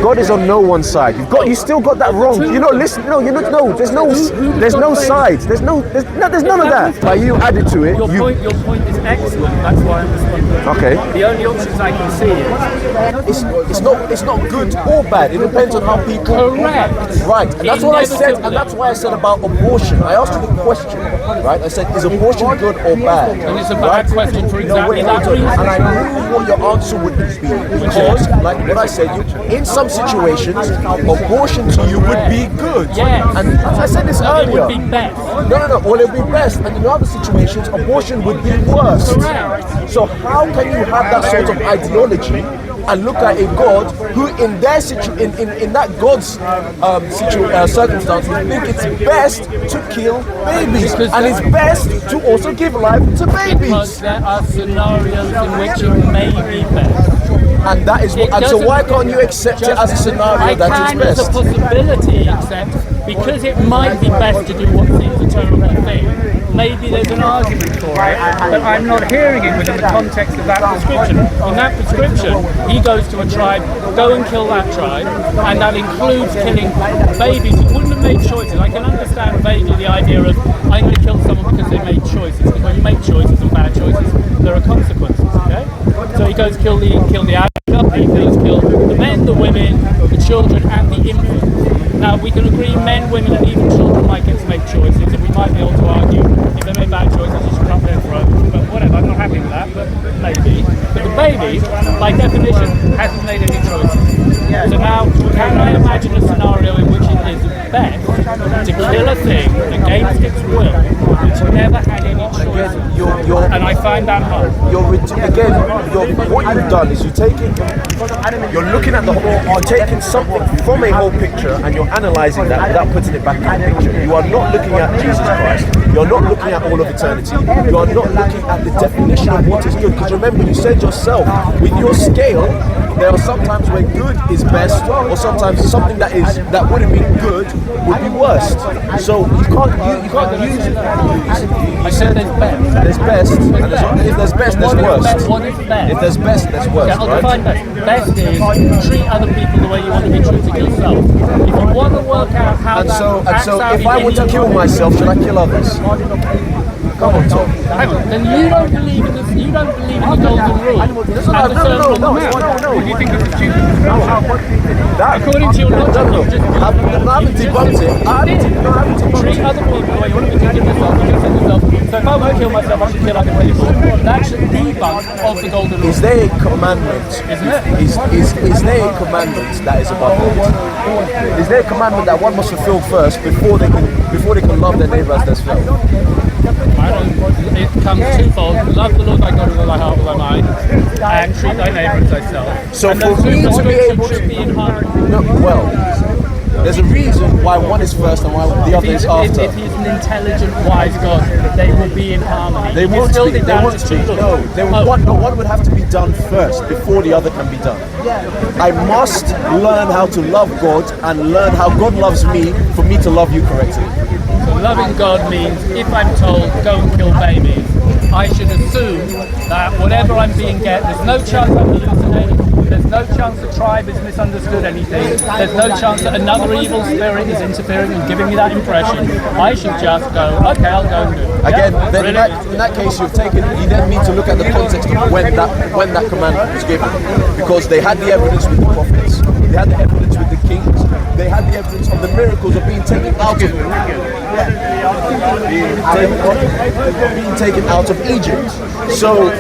God is on no one side. You still got that wrong. You're not listening. No, you're not. No, there's no sides. There's none of that. But you added to it. Your point is excellent. That's why I'm responding. Okay. The only options I can see is it's not good or bad. It depends on how people. Correct. Right. And that's what I said. And that's why I said about abortion. I asked you the question. Right. I said, is abortion good or bad? And it's a bad question for exactly that reason. And I knew what your answer would be because, like what I said, in some situations, abortion to you would be good. Yes. And I said this earlier. It would be best. No. Well, it would be best. And in other situations, abortion would be worse. Correct. So how can you have that sort of ideology and look at a God who, in their in that God's circumstance, would think it's best to kill babies, and it's best to also give life to babies. Because there are scenarios in which it may be best. And that is what. And so why can't you accept it as a scenario that is best? I can as a possibility accept because it might be best to do what seems a terrible thing. Maybe there's an argument for it, but I'm not hearing it within the context of that prescription. In that prescription, he goes to a tribe, go and kill that tribe, and that includes killing babies who wouldn't have made choices. I can understand vaguely the idea of I'm going to kill someone because they made choices. Because when you make choices and bad choices, there are consequences. Okay, so he goes kill the adult, he goes kill the men, the women, the children, and the infants. Now we can agree men, women, and even children might get to make choices, and we might be able to argue if they made bad choices, you should cut their throat. But whatever, I'm not happy with that, but maybe. But the baby, by definition, hasn't made any choices. So now, can I imagine a scenario in which it is best to kill a thing against its will, which never had any choices? And I find that hard. What you've done is you're looking at the whole, you're taking something from a whole picture and you're analysing that without putting it back in the picture. You are not looking at Jesus Christ. You're not looking at all of eternity. You are not looking at the definition of what is good. Because remember, you said yourself, with your scale, there are sometimes where good is best, or sometimes something that would have been good would be worst. So you can't use it. I said there's best. There's best, and if there's best, there's worst. What is best? If there's best, there's worst. I'll define best. Best is treat other people the way you want to be treated yourself. If you want to work out how so if I want to kill myself, should I kill others? Come on, Tom. Hang on. Then you don't believe in this. You don't believe in the golden rule. No. You think it's stupid? According to your logic, I haven't debunked it. I haven't treat other people the way you want to be treated yourself. So if I want to kill myself, I should kill other people. That's the debunk of the golden rule. Is there a commandment? Isn't it? Is there a commandment that is above all? Is there a commandment that one must fulfill first before they can love their neighbor as themselves? It comes twofold. Love the Lord thy God with all thy heart, with thy mind, and treat thy neighbour as thyself. So and for me to be able to be in harmony. There's a reason why one is first and why the other is after. If he's an intelligent, wise God, they will be in harmony. They want to be. One would have to be done first before the other can be done. I must learn how to love God and learn how God loves me for me to love you correctly. So loving God means if I'm told go and kill babies, I should assume that whatever I'm being get, there's no chance I'm hallucinating. There's no chance the tribe has misunderstood anything. There's no chance that another evil spirit is interfering and giving me that impression. I should just go, okay, I'll go and do it. Again, then in that case, you then need to look at the context of when that commandment was given. Because they had the evidence with the prophets, they had the evidence with the kings, they had the evidence of the miracles of being taken out of Egypt. So,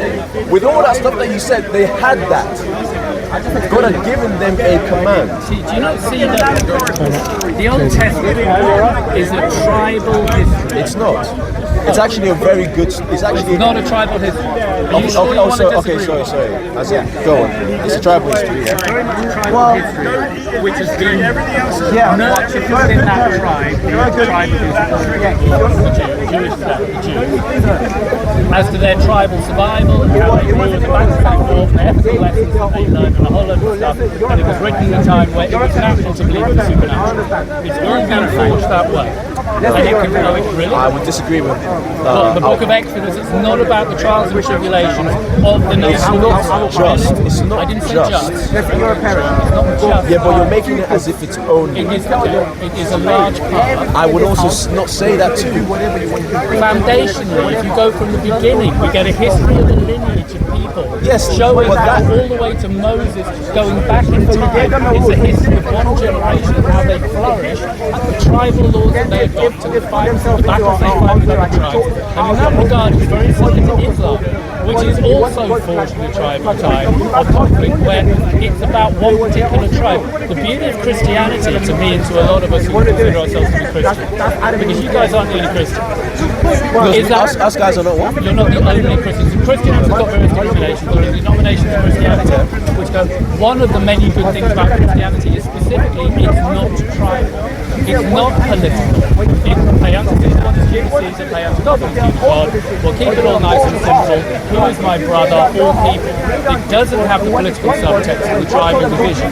with all that stuff that you said, they had that. God had given them a command. See, do you not see that the Old Testament is a tribal history? It's not. It's actually a very good. It's actually not a tribal history. Okay, sorry. Go on. It's a tribal history. Yeah. Very much a tribal history, which has been nurtured within that tribe. The tribe is the Jews. As to their tribal survival and how they grew in the back war, the ethical lessons that they learned, and a whole load of stuff. And it was written in a time where it was natural to believe in the supernatural. It's all been forged that way. I would disagree with the book of Exodus is not about the trials and tribulations of the nation. It's not just. It's not. I didn't didn't say just. It's not just. Yeah, but you're making it as if it's only. It is a large part. I would also not say that too. Foundationally, if you go from the beginning, we get a history of the lineage of people. Yes, showing but that all the way to Moses, going back in time. It's a history of one generation and how they flourished, and the tribal laws that they adopted, the battles they fought with other tribes. And in that regard, it's very similar to Islam, which is also forged in the tribal time of conflict, where it's about one particular tribe. The beauty of Christianity, to me and to a lot of us who consider ourselves to be Christians, because you guys aren't really Christians, is that us guys are not what? you're not the only Christians. Christians have got various denominations, or denominations of Christianity, which go, one of the many good things about Christianity is specifically it's not tribal. It's not political. It's pay unto Caesar and pay unto God. We'll keep it all nice and simple. Who is my brother? All people. It doesn't have the political subtext of the tribal division.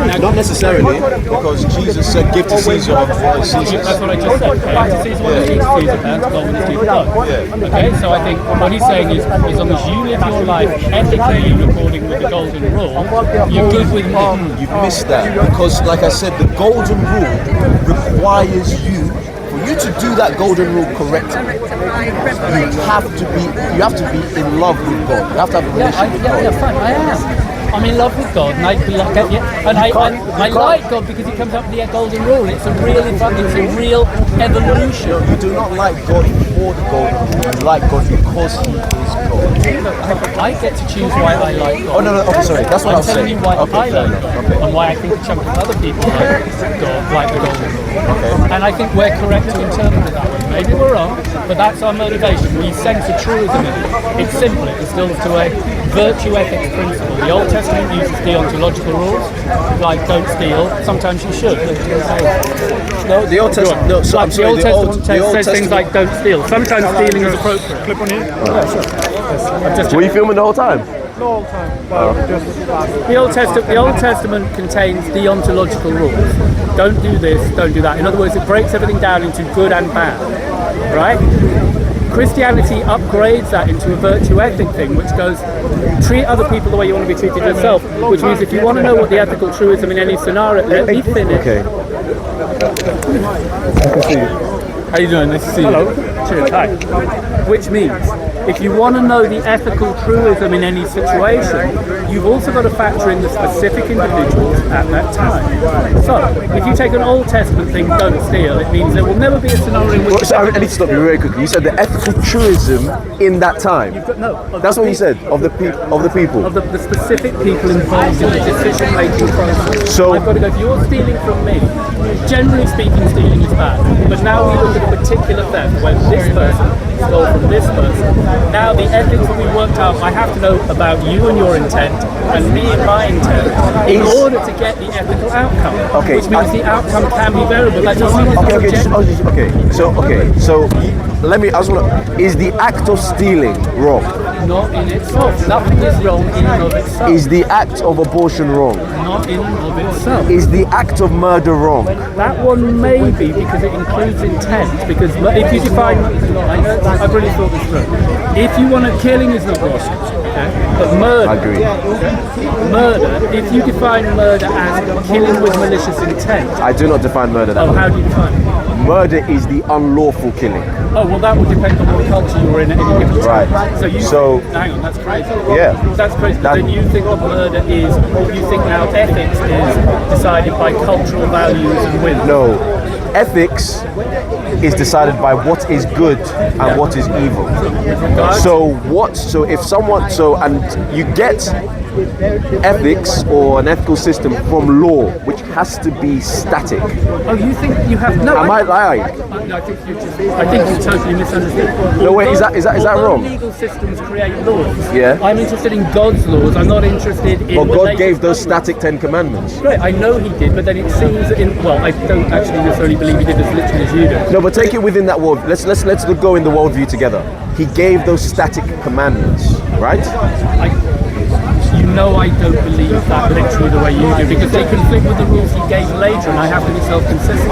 Now, Not necessarily, because Jesus said, "Give to Caesar what is Caesar's." that's what I just said. Pay unto Caesar what is Caesar, pay unto God what is due to God. Okay, so I think what he's saying is, as long as you live your life ethically according with the golden rule, you're good with me. You've missed that, because, like I said, the golden rule requires you. For you to do that golden rule correctly, you have to be in love with God. You have to have a relationship with God. Fine, I am. I'm in love with God, and I like God because He comes up with the golden rule. It's a real evolution. You do not like God for the golden rule. You like God because He is God. I get to choose why I like God. Oh no, okay, sorry. That's what I was I'm telling saying. you why Okay, I fair like enough. God, and why I think a chunk of other people like God, like the golden rule. Okay. And I think we're correct to interpret it that way. Maybe we're wrong, but that's our motivation. We sense a truism in it. It's simple. It distills to a virtue ethics principle. The Old Testament uses deontological rules, like don't steal. Sometimes you should. No, the Old Testament. No, so I'm The sorry. Old The Old Testament says things Testament. like don't steal. Sometimes stealing is appropriate. Clip on here? Were you filming the whole time? The Old Testament contains deontological rules. Don't do this, don't do that. In other words, it breaks everything down into good and bad, right? Christianity upgrades that into a virtue ethic thing, which goes, treat other people the way you want to be treated yourself, which means if you want to know what the ethical truism in any scenario, let me finish. Okay. How you doing? Nice to see you. Hello. Cheers. Hi. Which means, if you want to know the ethical truism in any situation, you've also got to factor in the specific individuals at that time. So, if you take an Old Testament thing, don't steal, it means there will never be a scenario in which... So I need to stop you very quickly. You said the ethical truism in that time. That's what you said of the people. Of the specific people involved in the decision-making process. So- I've got to go, if you're stealing from me, generally speaking, stealing is bad. But now we look at a particular theft, where this person stole from this person. Now the ethics will be worked out. I have to know about you and your intent, and me and my intent, in order to get the ethical outcome. Okay, Which means the outcome can be variable. That doesn't mean it's subjective. So let me. Is the act of stealing wrong? Not in itself. Nothing is wrong in and of itself. Is the act of abortion wrong? Not in and of itself. Is the act of murder wrong? That one may be because it includes intent. Because if you define, I've really thought this through. If you want to, killing is not wrong, okay? But murder. I agree. Murder. If you define murder as killing with malicious intent. I do not define murder that Oh, way. how do you define it? Murder is the unlawful killing. Oh, well, that would depend on what culture you're in at any given time. Right. So hang on, that's crazy. Yeah. That's crazy. But then you think that murder is, you think now ethics is decided by cultural values and whims. No. Ethics is decided by what is good and what is evil. So if someone, and you get ethics or an ethical system from law, which has to be static. Oh, you think you have no? Am I lying? No, I think you totally misunderstood. No, wait, is that Although wrong? Legal systems create laws. Yeah. I'm interested in God's laws. I'm not interested in. Well, what God they gave those discovered. static 10 commandments. Right, I know He did, but then it seems that I don't actually necessarily believe He did as literally as you do. No, but take it within that world. Let's go in the worldview together. He gave those static commandments, right? You no, I don't believe that literally the way you do, because they conflict with the rules he gave later, and I have to be self-consistent.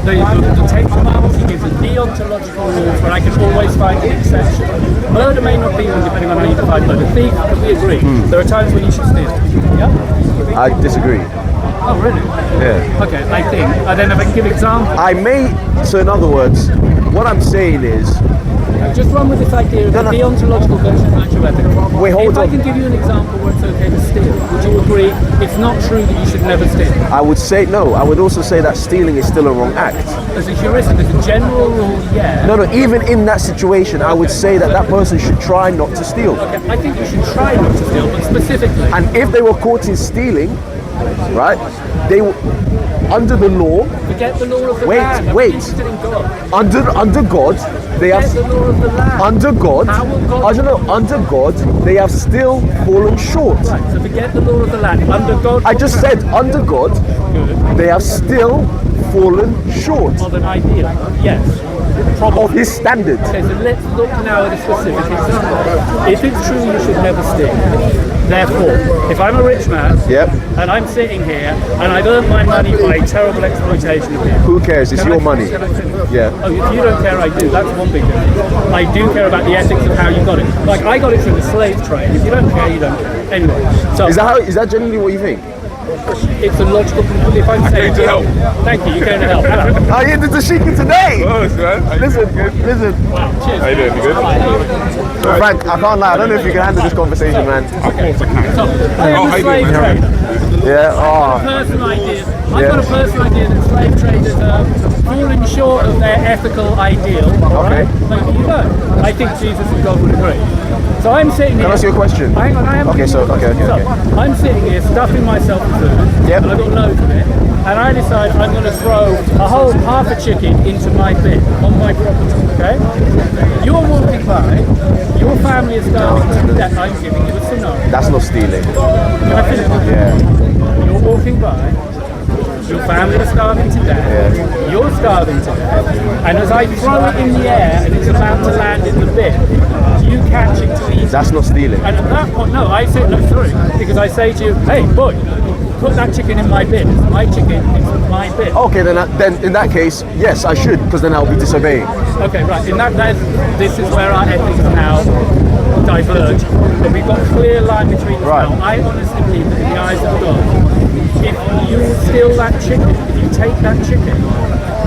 The Ten Commandments, he gives a deontological rules where I can always find an exception. Murder may not be one, depending on how you define murder. Thief, we agree. There are times when you should steal. Yeah? I disagree. Oh, really? Yeah. Okay, I think. And then if I can give examples. I may. So in other words, what I'm saying is, Just run with this idea of the deontological version of natural ethics. Wait, hold if on. I can give you an example where it's okay to steal, would you agree it's not true that you should never steal? I would say no. I would also say that stealing is still a wrong act. As a heuristic, as a general rule, yeah. No, even in that situation, I would say that that person should try not to steal. Okay, I think you should try not to steal, but specifically. And if they were caught in stealing, right, they under the law, Forget the law of the Wait, land. I'm wait. interested in God. under God, they Forget have the law of the land. under God. How will God- I don't know. Under God, they have still fallen short. Right, so forget the law of the land. Under God. I just said under God, they have still fallen short Of an ideal. Yes. Probably. of His standard. Okay, so let's look now at a specific example. If it's true you should never steal, therefore, if I'm a rich man Yep. and I'm sitting here and I've earned my money by terrible exploitation of people. Who cares? It's Can your I- money. can I finish? Yeah. Oh, if you don't care, I do. That's one big difference. I do care about the ethics of how you got it. Like, I got it through the slave trade. If you don't care, you don't care. Anyway, so Is that genuinely what you think? it's a logical conclusion. If I'm saying, to help. Thank you, you're going to help. Hello. Oh, yeah, the Tashiki today. Oh, man. Listen. Wow, cheers. How you doing? You good? Frank, I can't lie. I don't know if you can handle this conversation, man. Of course I can. So, I am Oh, a how you slave doing, man? trader. Yeah. Oh. Personal idea. Yeah. I've got a personal idea that slave traders are falling short of their ethical ideal. Okay. Maybe you don't. I think Jesus and God would agree. So I'm sitting here. Can I ask you a question? Hang on, I am. Okay, so okay. I'm sitting here stuffing myself with food. Yep. And I've got loads of it. And I decide I'm going to throw a whole half a chicken into my bin on my property. Okay. You're walking by. Your family is starving to death. I'm giving you a scenario. That's not stealing. Can I finish? Yeah. You're walking by, your family is starving to death, you're starving to death, and as I throw it in the air and it's about to land in the bin, you catch it to eat. That's not stealing. And at that point, no, I say, look through, because I say to you, hey, boy, put that chicken in my bin. It's my chicken, it's my bin. Okay, then in that case, yes, I should, because then I'll be disobeying. Okay, right. This is where our ethics now diverge. But we've got a clear line between us Right. now. I honestly believe that in the eyes of God, if you steal that chicken, if you take that chicken,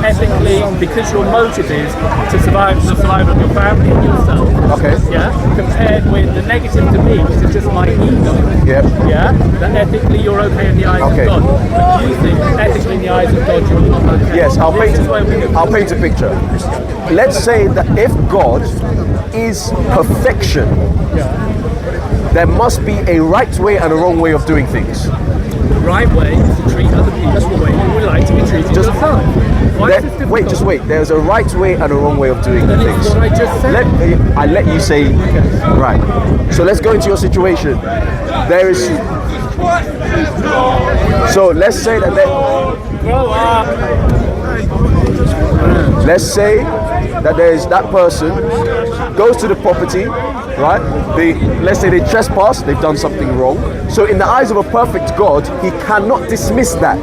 ethically, because your motive is to survive the survival of your family and yourself. Okay. Yeah. Compared with the negative to me, which is just my ego. Yep. Yeah. That ethically you're okay in the eyes Okay. of God, but you think ethically in the eyes of God you're not okay. Yes, I'll This is where we go. paint a picture. Let's say that if God is perfection, there must be a right way and a wrong way of doing things. The right way is to treat other people the way you would like to be treated Just- yourself. Why is this difficult? Wait, just wait. There's a right way and a wrong way of doing Then things. it's what I just said. I let you say right. So let's go into your situation. There is. So let's say that. Grow up. Let's say that there's that person goes to the property, right? Let's say they trespass, they've done something wrong. So in the eyes of a perfect God, He cannot dismiss that.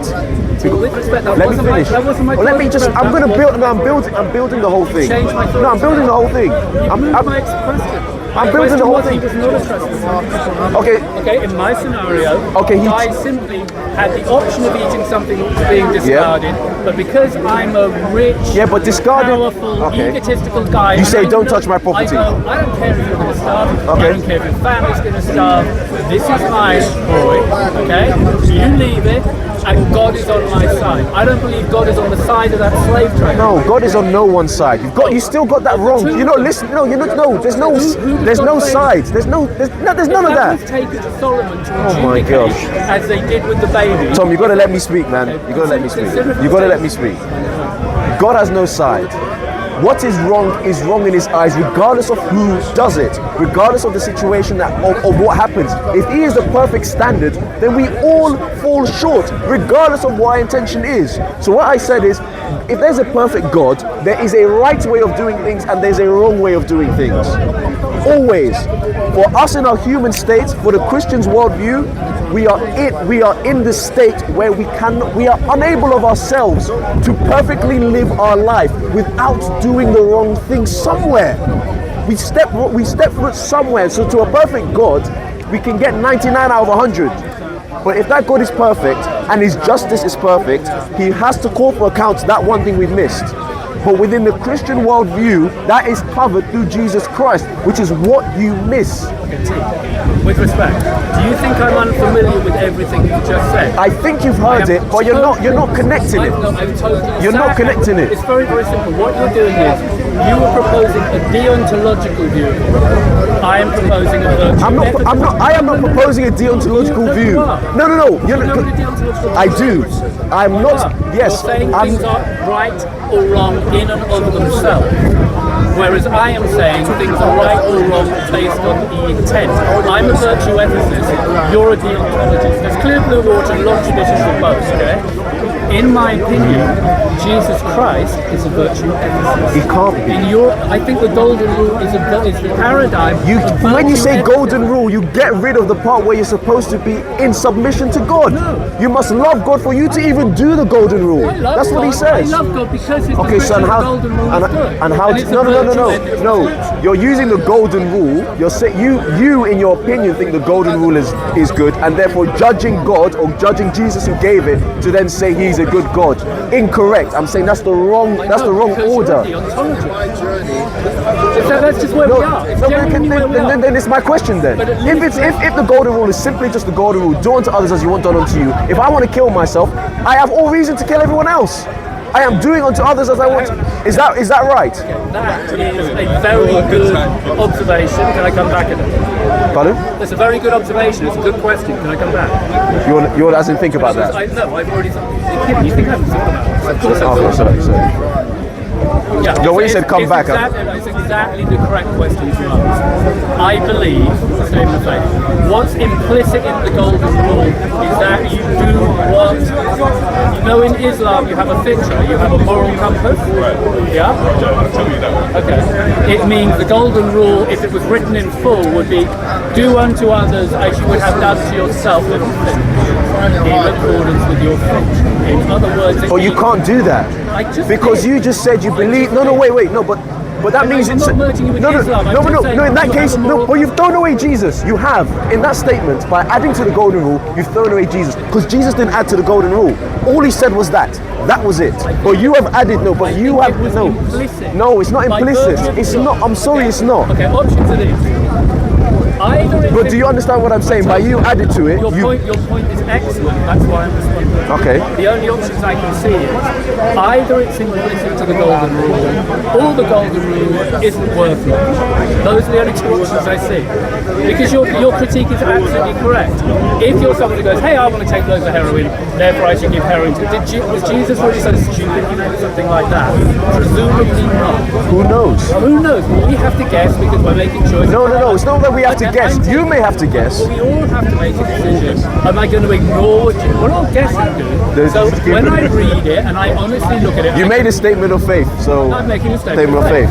With respect, that Let me wasn't finish. that wasn't my Well, let me question. just. I'm gonna build. No, I'm building the whole thing. Change my thoughts. No, I'm building the whole thing. My I'm question. I'm The building the question whole was thing. He was not a trespasser. okay. Okay, in my scenario, Okay, he- I simply had the option of eating something that was being discarded, but because I'm a rich, Yeah, but discarded- powerful, okay. egotistical guy, You and say, I "Don't know- touch my property." I don't care if you're going to starve. Okay. I don't care if your family's going to starve. This is mine, boy. Okay, you leave it, and God is on my side. I don't believe God is on the side of that slave trade. No, God is on no one side. You still got that wrong. You're not listening. No, you're not. No, there's no sides. There's none of that. was taken to Solomon to Oh my adjudicate, gosh. as they did with the baby. Tom, you gotta let me speak, man. You gotta let me speak. You gotta let me speak. God has no side. what is wrong in his eyes, regardless of who does it, regardless of the situation of what happens. If he is the perfect standard, then we all fall short, regardless of what our intention is. So what I said is, if there's a perfect God, there is a right way of doing things and there's a wrong way of doing things. Always. For us in our human state, for the Christian's worldview, we are in the state where we are unable of ourselves to perfectly live our life without doing the wrong thing somewhere. We step foot somewhere. So to a perfect God, we can get 99 out of 100. But if that God is perfect and his justice is perfect, he has to call for account that one thing we've missed. But within the Christian worldview, that is covered through Jesus Christ, which is what you miss. With respect, do you think I'm unfamiliar with everything you've just said? I think you've heard it, but you're not connecting it. You're not connecting it. It's very, very simple. What you're doing is, you are proposing a deontological view. I am proposing a virtue. I am not proposing a deontological view. No. I do. I'm not. Yes. You're saying things are right or wrong in and of themselves. Whereas I am saying things are right or wrong based on the intent. I'm a virtue ethicist, you're a deontologist. There's clear blue water and long traditions of both, okay? In my opinion, Jesus Christ is a virtue ethicist. He can't be. I think the golden rule is the paradigm. When you say golden rule, you get rid of the part where you're supposed to be in submission to God. No. You must love God for you to even do the golden rule. That's what he says. I love God because it's okay, son, how? The golden rule is good. And how? No. You're using the golden rule. You're saying you in your opinion think the golden rule is good, and therefore judging God or judging Jesus who gave it to then say he's a good God. Incorrect. I'm saying that's the wrong order. So that's just where we are. Then it's my question then. If the golden rule is simply just the golden rule, do unto others as you want done unto you. If I want to kill myself, I have all reason to kill everyone else. I am doing unto others as I want to. Is that right? That is a very good observation. Can I come back at it? Pardon? That's a very good observation. It's a good question. Can I come back? You want to think about that? No, I've already. You think I haven't thought about it? Of course I thought. Sorry. Yeah, no, when you said come back, it's exactly the correct question to ask. I believe, statement of faith, what's implicit in the golden rule is that you do what, in Islam you have a fitra, you have a moral compass. Yeah? Okay. It means the golden rule, if it was written in full, would be do unto others as you would have done to yourself in accordance with your faith. In other words, but you can't do that because you just said you believe. Wait. But that means it's not merging you with Islam. No. In that case, no. But you've thrown away Jesus. You have in that statement by adding to the golden rule. You've thrown away Jesus because Jesus didn't add to the golden rule. All he said was that. That was it. But you have added But you have no. Implicit. No, it's not implicit. It's not. I'm sorry, it's not. Okay. Options are these. But do you understand what I'm saying? By you added to it, your point is excellent. That's why I'm responding. Okay. The only options I can see is either it's implicit to the golden rule, or the golden rule isn't worth it. Those are the only two options I see. Because your critique is absolutely correct. If you're someone who goes, hey, I want to take loads of heroin, therefore I should give heroin to. Was Jesus really so stupid? Something like that? Presumably not. Who knows? Who knows? Well, we have to guess because we're making choices. No. It's not that we have to guess. You may have to guess. Well, we all have to make a decision. Am I going to ignore what we're all guessing, dude. So when I read it and I honestly look at it, you made a statement of faith. So I'm making a statement of faith.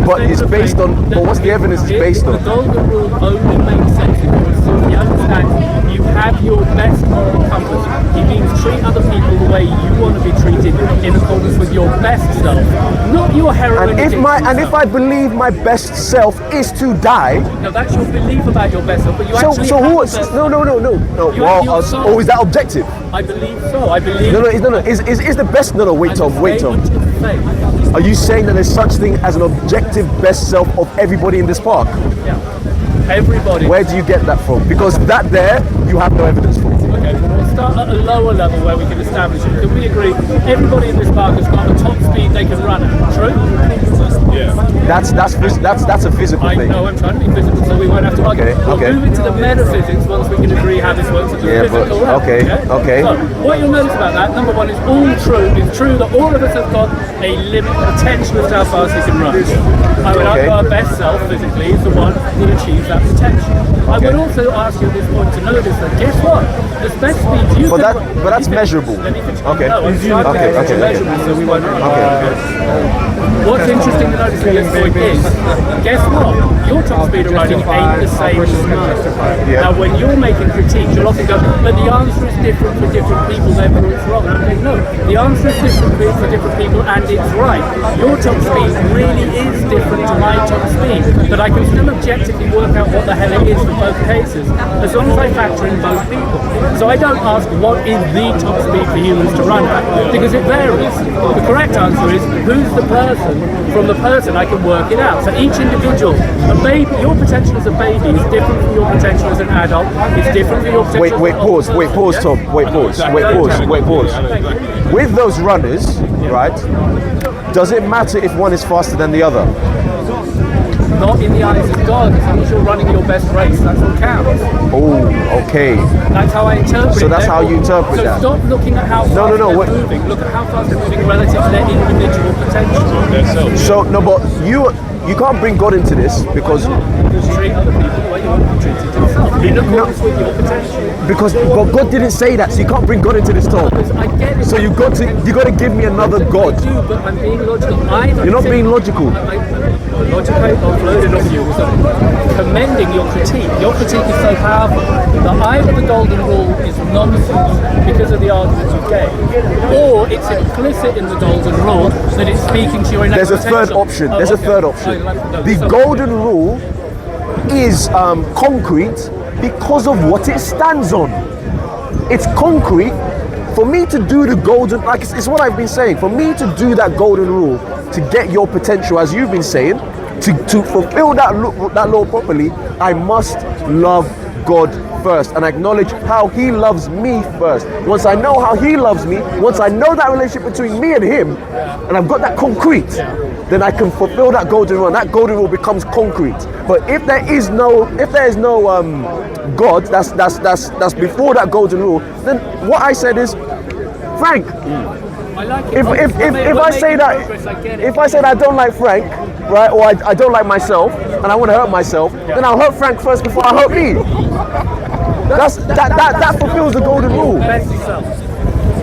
But it's based on. But what's the evidence it's based on? The golden rule only makes sense if you understand you have your best moral compass. It means treat other people the way you want to be treated in accordance with your best self, not your heroin. And if I believe my best self is to die. No, that's your belief about your best self. But you actually No. Is that objective? I believe so. I believe. No. Is the best? No. Wait, Tom. Are you saying that there's such thing as an objective best self of everybody in this park? Yeah. Everybody. Where do you get that from? Because that there, you have no evidence for. Okay, well, we'll start at a lower level where we can establish it. Can we agree everybody in this park has got a top speed they can run at? True? Yeah. That's a physical I thing. know I'm trying to be physical, so we won't have to argue. Okay, We'll okay. move into the metaphysics once we can agree how this works at the Yeah, physical but- level. okay, okay. So, what you'll notice about that, number one, is all true. It's true that all of us have got a limit, potential as to how fast we can run. I would Okay. argue our best self physically is the one who achieves that potential. I would also ask you at this point to notice that, guess what? The best speed you But can that- but that's measurable. Let me finish. Okay. No, I'm trying to Okay, make it okay, okay. measurable so we won't What's interesting to notice at this point is, guess what? Your top speed of running ain't the same as mine. Yeah. Now, when you're making critiques, you'll often go, but the answer is different for different people, therefore it's wrong. And I'm like, no, the answer is different for different people, and it's right. Your top speed really is different to my top speed, but I can still objectively work out what the hell it is for both cases, as long as I factor in both people. So I don't ask what is the top speed for humans to run at, because it varies. The correct answer is, who's the person? From the person, I can work it out. So each individual, a baby, your potential as a baby is different from your potential as an adult. It's different from your potential. Wait, pause, Tom. Wait, pause. With those runners, right? Does it matter if one is faster than the other? Not in the eyes of God, as long as you're running your best race, that's what counts. Oh, okay. That's how I interpret it. So that's how you interpret that. So stop looking at how fast No, they're what- moving. Look at how fast they're moving relative to their individual potential. So no, but you can't bring God into this because Treat other people the way you want to be treated yourself. In accordance with your potential. but God didn't say that, so you can't bring God into this talk. Because I get it. So you got to give me another God. I do, but I'm being logical. You're not being logical. The logic I offloaded on you was commending your critique. Your critique is so powerful. The either the golden rule is nonsense because of the arguments you gave, or it's implicit in the golden rule that it's speaking to your innate There's a third potential. option. Oh, There's a okay. third option. No, The so- golden rule is concrete because of what it stands on. It's concrete. For me to do the golden, like it's what I've been saying. For me to do that golden rule, to get your potential, as you've been saying, to fulfill that law properly, I must love God first and acknowledge how He loves me first. Once I know how He loves me, once I know that relationship between me and Him, and I've got that concrete, then I can fulfill that golden rule. And that golden rule becomes concrete. But if there is no God, that's before that golden rule, then what I said is, Frank, I like it. if I say that, if I said I don't like Frank, right, or I don't like myself, and I want to hurt myself, then I'll hurt Frank first before I hurt me. That fulfills the golden rule. Best self.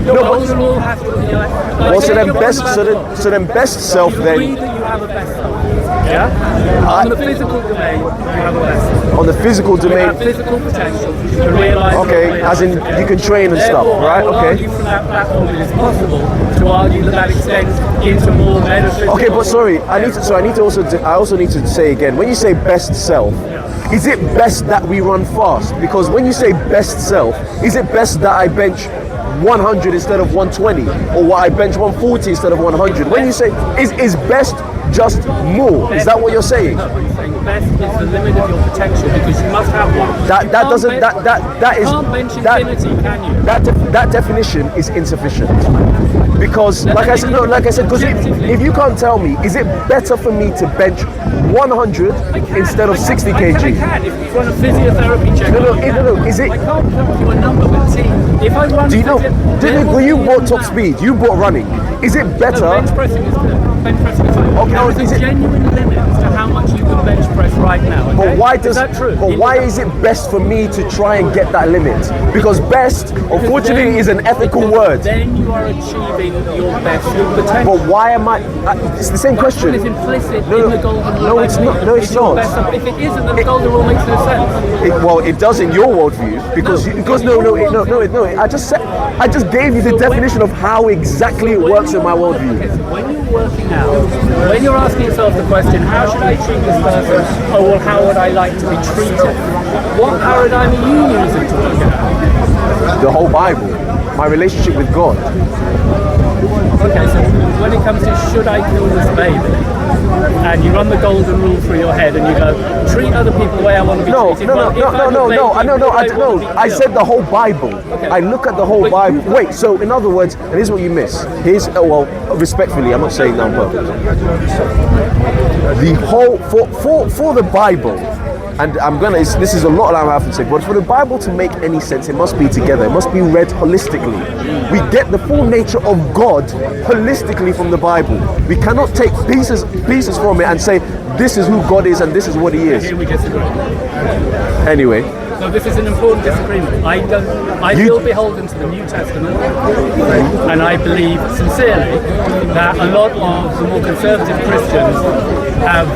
No, but- golden rule has to be like. Well, so then best self Agree then that you have a best self. Yeah. On the physical domain, you have a best self. on the physical You have domain. physical potential to realise. Okay, as in you can train and stuff, Therefore, right? I will Okay. argue from that platform it is possible to argue that extends into more metaphysical. Okay, but sorry, I also need to say again, when you say best self, is it best that we run fast? Because when you say best self, is it best that I bench 100 instead of 120, or what I bench 140 instead of 100? When you say is best just more, is that what you're saying? No, I'm saying best is the limit of your potential because you must have one. That You can't doesn't bench- that is you can't bench that infinity, can you? that definition is insufficient. Because like I said, because if you can't tell me, is it better for me to bench 100 instead of 60 I kg? can. If you run a physiotherapy check. No, is it? I can't tell you a number with T. If I run. Do you know? When you bought top speed, you bought running. Is it better? Bench pressing is good. Bench pressing is good. Okay, There is is a it- genuine limit as to how much you can bench press right now. Okay? But why is that true? But why is it best for me to try and get that limit? Because best, unfortunately, is an ethical word. Then you are achieving your best potential. But why am I? It's the same question. It's implicit No, in the golden rule. no, it's not. No, it's your not. best self. If it isn't, then the golden rule makes no sense. Well, it does in your worldview because I just gave you the definition of how exactly it works in my Okay, worldview. so when you're working out, when you're asking yourself the question, how should I treat this person? Oh, well, how would I like to be treated? What paradigm are you using to work it out? The whole Bible, my relationship with God. Okay, so when it comes to should I kill this baby, and you run the golden rule through your head, and you go treat other people the way I want to be treated. I said the whole Bible. Okay. I look at the whole Bible. Wait, so in other words, and here's what you miss. Respectfully, I'm not saying that on purpose. The whole for the Bible. And this is a lot I'm having to say, but for the Bible to make any sense, it must be together. It must be read holistically. We get the full nature of God holistically from the Bible. We cannot take pieces from it and say, this is who God is and this is what he is. Here we disagree. Anyway. So this is an important disagreement. I feel beholden to the New Testament, and I believe sincerely that a lot of the more conservative Christians have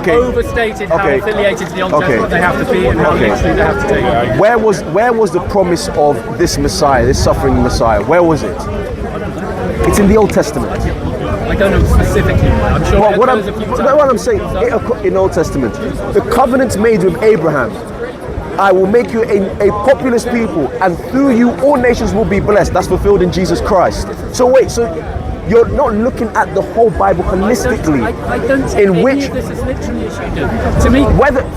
overstated how affiliated to the Old Testament they have to be and how literally they have to take it. Where was the promise of this Messiah, this suffering Messiah? Where was it? It's in the Old Testament. I don't know specifically. I'm sure what I'm saying, in Old Testament, the covenant made with Abraham. I will make you a populous people, and through you all nations will be blessed. That's fulfilled in Jesus Christ. So you're not looking at the whole Bible holistically. I don't see in which this is literally as you do. To me,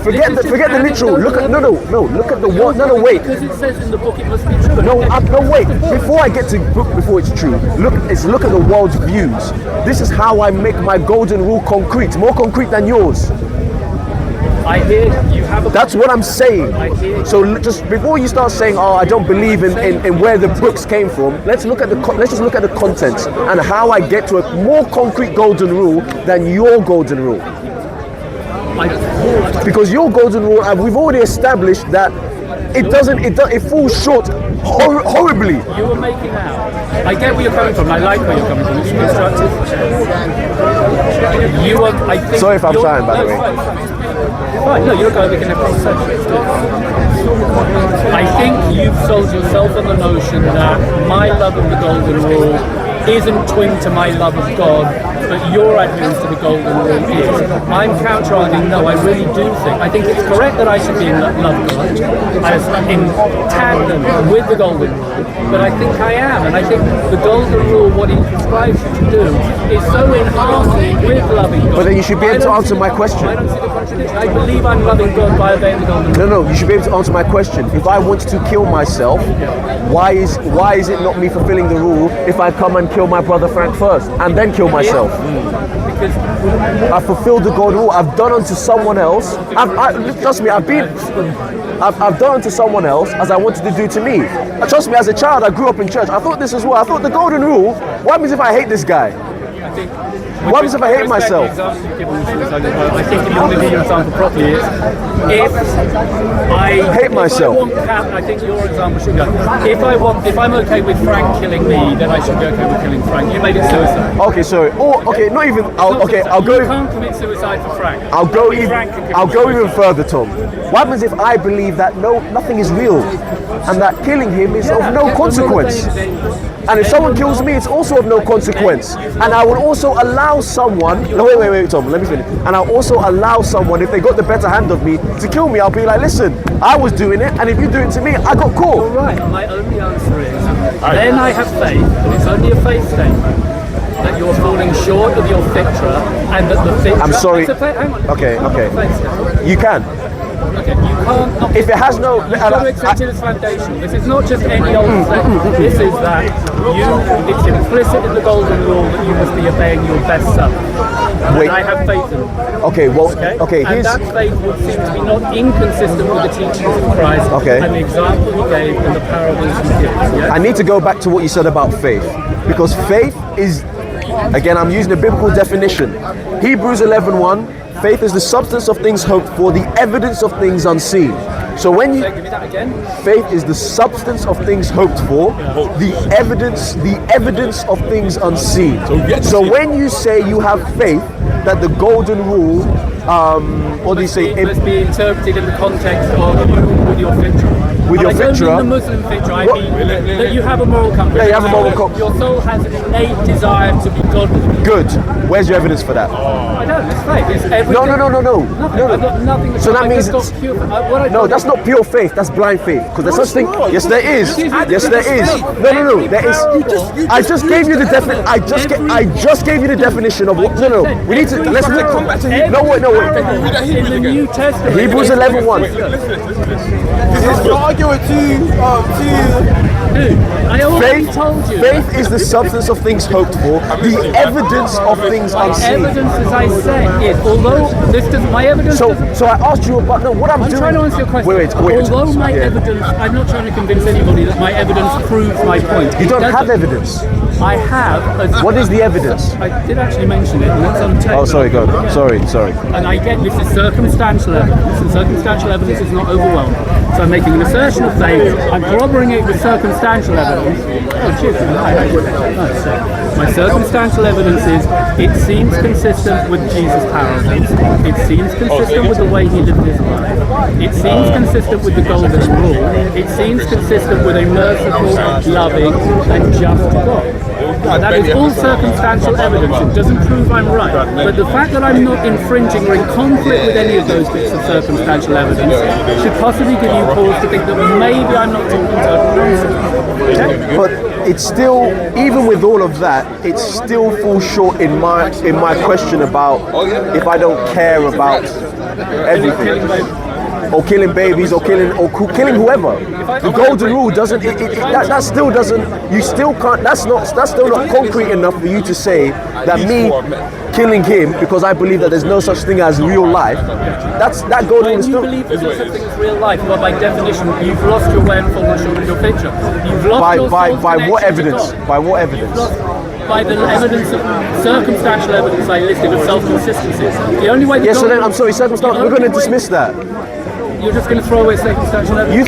forget the literal. Look at look at the what? No, wait. Because it says in the book it must be true. No, wait. Before I get to book, before it's true, look at the world's views. This is how I make my golden rule concrete, more concrete than yours. I hear you have a. That's what I'm saying. So just before you start saying, "Oh, I don't believe in where the books came from," let's just look at the contents and how I get to a more concrete golden rule than your golden rule. Because your golden rule, we've already established that it falls short horribly. You were making out. I get where you're coming from. I like where you're coming from. It's constructive. Sorry if I'm trying, by the way. Fine, no, you're going to begin a conversation. I think you've sold yourself on the notion that my love of the golden rule isn't twinned to my love of God, but your adherence to the golden rule is. I'm counter-arguing, no, I really do think it's correct that I should be in love of God, in tandem with the golden rule, but I think I am, and I think the golden rule, what it prescribes you to do, is so in harmony with loving God. But then you should be able to answer my question. I don't see the contradiction. I believe I'm loving God by obeying the golden rule. No, you should be able to answer my question. If I want to kill myself, why is it not me fulfilling the rule if I come and kill my brother Frank first and then kill myself? Because I fulfilled the golden rule. I've done unto someone else. Trust me, I've done unto someone else as I wanted to do to me. Trust me, as a child, I grew up in church. I thought this as well. I thought the golden rule. What happens if I hate this guy? What happens if I hate myself? I think if you want to give your example properly, if I hate myself. I think your example should go. If I'm okay with Frank killing me, then I should be okay with killing Frank. You made it suicide. Okay, sorry. Not even. I'll go. You can't commit suicide for Frank. I'll go even further, Tom. What happens if I believe that nothing is real, and that killing him is of no consequence? And if someone kills me, it's also of no consequence. And I will also allow someone. No, wait, Tom. Let me finish. And I'll also allow someone, if they got the better hand of me, to kill me. I'll be like, listen, I was doing it, and if you do it to me, I got caught. All right. My only answer is, then I have faith, and it's only a faith statement, that you're falling short of your fitra, and that the fitra. I'm sorry. Hang on. Okay. You can. Okay, you can't. If it has no. You've got to accept it as foundational. This is not just any old statement. This is that it's implicit in the golden rule that you must be obeying your best self. Wait. And I have faith in it. Okay. And that faith would seem to be not inconsistent with the teachings of Christ and the example he gave and the parables he gives. Yeah? I need to go back to what you said about faith, because faith is, again, I'm using a biblical definition. Hebrews 11:1. Faith is the substance of things hoped for, the evidence of things unseen. So when you, give me that again. Faith is the substance of things hoped for, the evidence of things unseen. So when you say you have faith, that the golden rule, what do you say? It must be interpreted in the context of you with your fitra. With your I don't fitra? mean the Muslim fitra, I mean that you have a moral compass. Yeah, you have a moral compass. Your soul has an innate desire to be godly. Good. Where's your evidence for that? I don't, it's faith. It's everything. No. Nothing. I've got nothing. So that means no, that's not pure faith. That's blind faith. Because there's such thing. Yes, there is. Yes, there is. No. There is. I just gave you the definition. I just gave you the definition of what. No. We need to. Let's come back to Hebrews. No, wait. In the New Testament. Hebrews 11:1. This is arguing I already told you. Faith is the substance of things hoped for, the evidence of things unseen. Evidence, as I said, is although this doesn't. My evidence. So I asked you about what I'm doing. Trying to answer your question. Wait. Although my evidence, I'm not trying to convince anybody that my evidence proves my point. You don't have evidence. I have. What is the evidence? I did actually mention it, and that's on tape. Oh, sorry, go. Sorry. And I get this is circumstantial evidence, and circumstantial evidence is not overwhelming. So I'm making an assertion of faith. I'm corroborating it with circumstantial evidence. Oh, cheers. My circumstantial evidence is it seems consistent with Jesus' parables. It seems consistent with the way he lived his life. It seems consistent with the golden rule. It seems consistent with a merciful, loving, and just God. That is all circumstantial evidence. It doesn't prove I'm right. But the fact that I'm not infringing or in conflict with any of those bits of circumstantial evidence should possibly give you cause to think that maybe I'm not talking total nonsense. Okay? But it's still, even with all of that, it still falls short in my question about if I don't care about everything. Or killing babies, or killing whoever. The golden rule doesn't. That still doesn't. You still can't. That's still not concrete enough for you to say that me killing him because I believe that there's no such thing as real life. That golden rule is still. When you believe there's no such thing as real life, well, by definition, you've lost your way and fallen short of your picture. You've lost by what evidence? By what evidence? By the evidence of circumstantial evidence I listed of self-consistency. The only way. Yes, so then I'm sorry, circumstantial. We're going to dismiss that. You're just going to throw away circumstantial evidence.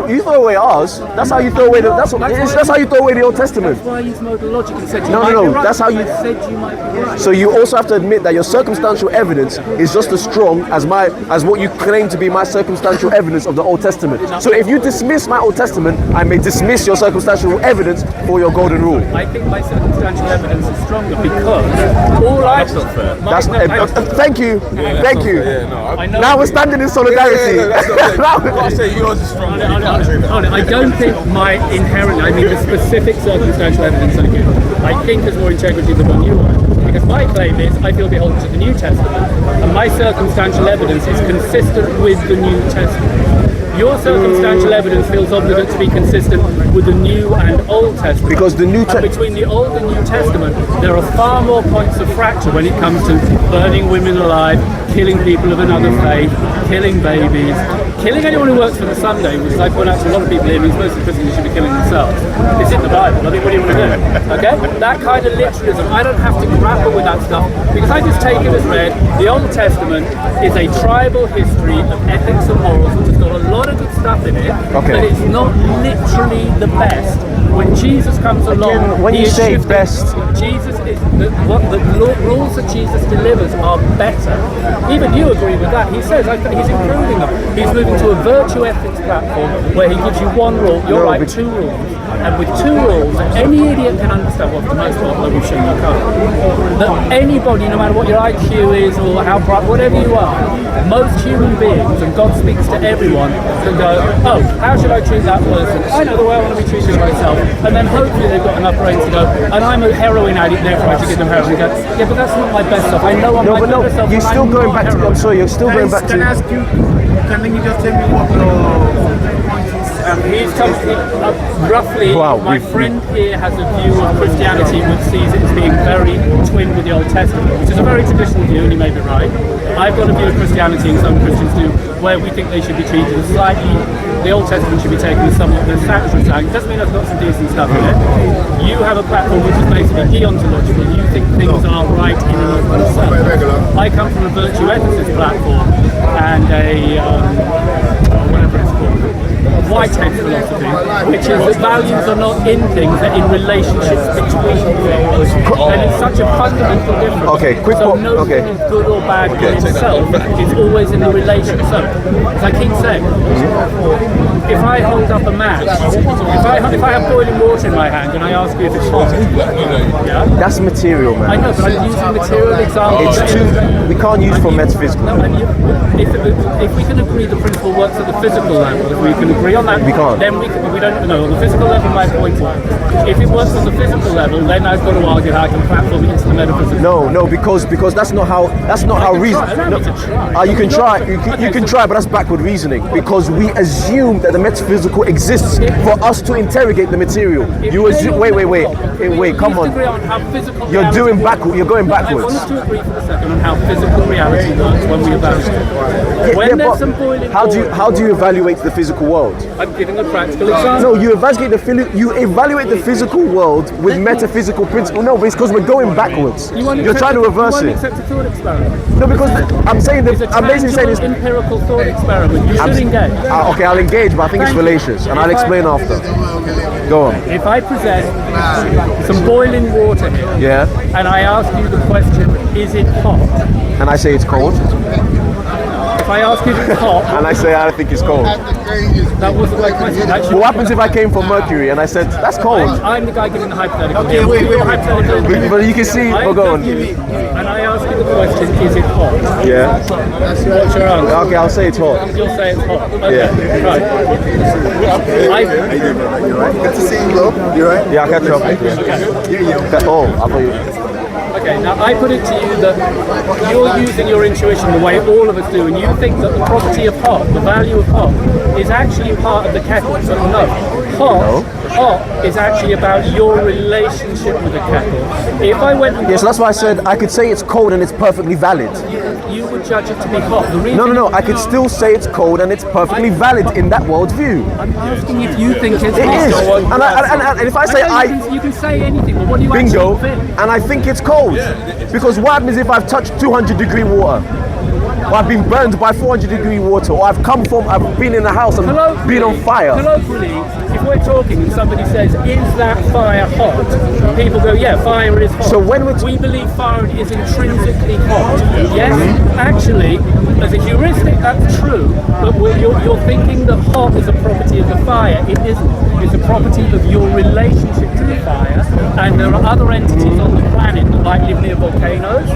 You throw away ours. That's how you throw away that's how you throw away the Old Testament. That's why I use modal logic and said you No. might be right. That's how you said you might be right. So you also have to admit that your circumstantial evidence is just as strong as what you claim to be my circumstantial evidence of the Old Testament. So if you dismiss my Old Testament, I may dismiss your circumstantial evidence for your golden rule. I think my circumstantial evidence is stronger because all I... That's not fair. Thank you. Thank you. Now we're standing in solidarity. I say yours is stronger. I don't think my inherent, I mean the specific circumstantial evidence I give, I think there's more integrity than one you are. Because my claim is I feel beholden to the New Testament, and my circumstantial evidence is consistent with the New Testament. Your circumstantial evidence feels obligate to be consistent with the New and Old Testament. Because the New Testament... Between the Old and New Testament, there are far more points of fracture when it comes to burning women alive, killing people of another faith, killing babies, killing anyone who works for the Sunday, which I point out to a lot of people here, means most of the Christians should be killing themselves. It's in the Bible. I mean, what do you want to do? Okay? That kind of literalism, I don't have to grapple with that stuff because I just take it as read. The Old Testament is a tribal history of ethics and morals, which has got a lot of good stuff in it, but it's not literally the best. When Jesus comes along, when you say shifting. best, Jesus is the rules that Jesus delivers are better. Even you agree with that. He says he's improving them. He's moving to a virtue ethics platform where he gives you one rule. You're right, two rules. And with two rules, any idiot can understand what for the most part, though we've shown you can't. That anybody, no matter what your IQ is or how bright, whatever you are, most human beings, and God speaks to everyone, can go, oh, how should I treat that person? I know the way I want to be treated myself. And then hopefully they've got enough brains to go, and I'm a heroin addict, therefore I should give them heroin. And go, yeah, but that's not my best stuff. I know I'm my better self. You're still going back to. I'm sorry, you're still going back to. Can I ask you? Can you just tell me what your point is? He's come roughly. My friend here has a view of Christianity which sees it as being very twin with the Old Testament, which is a very traditional view, and you may be right. I've got a view of Christianity, and some Christians do, where we think they should be treated as slightly. The Old Testament should be taken as somewhat the sacrosanct. It doesn't mean there's not some decent stuff in it. You have a platform which is basically deontological. You think things are right in and of themselves. I come from a virtue ethicist platform and a whatever it's called, Whitehead philosophy, which is that values are not in things, they're in relationships between things. And it's such a fundamental difference. Okay, quick so point. no Okay. thing is good or bad in itself. It's always in the relation. So, as I keep saying, if I hold up a match, if I have boiling water in my hand and I ask you if it's hot, yeah, That's material, I man. know, but I'm using material examples. It's too. We can't use for metaphysical. No, and if we can agree the principle works at the physical level, if we can agree on that, We can't. then we don't know. On the physical level, my point is, if it works on the physical level, then I've got to argue how I can platform it into the metaphysical. No, because that's not how reason. Allow me to try. You can try. You can try, but that's backward reasoning because we assume that the metaphysical exists for us to interrogate the material. You assume. Wait. Come on. You're doing backward. You're going I want us backwards. to agree for a second on how physical reality works when we evaluate. When there's but some boiling how do you evaluate the physical world? I'm giving a practical example. No, you evaluate the physical world with metaphysical principle. No, but it's because we're going backwards. You're trying to reverse You it. won't accept a thought experiment. No, because I'm saying It's a that I'm basically saying tangible, it's. empirical thought experiment. You should engage. Okay, I'll engage, but I think it's Thank you. fallacious, and I'll explain after. Go on. If I present some boiling water here, Yeah, and I ask you the question, is it hot? and I say it's cold, If I ask you if it's hot, and I say I think it's cold. that wasn't my question. Actually, What happens if I came from Mercury and I said that's cold? I'm the guy giving the hypothetical. Okay, wait. Hypothetical. But you can see. I Oh, go give on. you, and I ask you the question, is it hot? Yeah. What's your answer? Okay, I'll say it's hot. You'll say it's hot. Okay, Yeah. right. Good to see you, bro. You right? Yeah, I'll catch up. Oh, I thought you. Okay, now I put it to you that you're using your intuition the way all of us do, and you think that the property of hot, the value of hot, is actually part of the kettle. So no, hot is actually about your relationship with the kettle. If I went and Yes, that's why I said I could say it's cold and it's perfectly valid. you would judge it to be hot. The reason No. I could still say it's cold and it's perfectly valid in that worldview. I'm asking if you think it's It hot. is. And if I say you can say anything, but what do you bingo, actually think? and I think it's cold. Because what happens if I've touched 200-degree water? Or I've been burned by 400-degree water, or I've been in a house and been on fire. Colloquially, if we're talking and somebody says, is that fire hot? People go, yeah, fire is hot. So when we believe fire is intrinsically hot. Yes, actually, as a heuristic, that's true, but you're thinking that hot is a property of the fire. It isn't. It's a property of your relationship to the fire, and there are other entities on the planet that might live near volcanoes,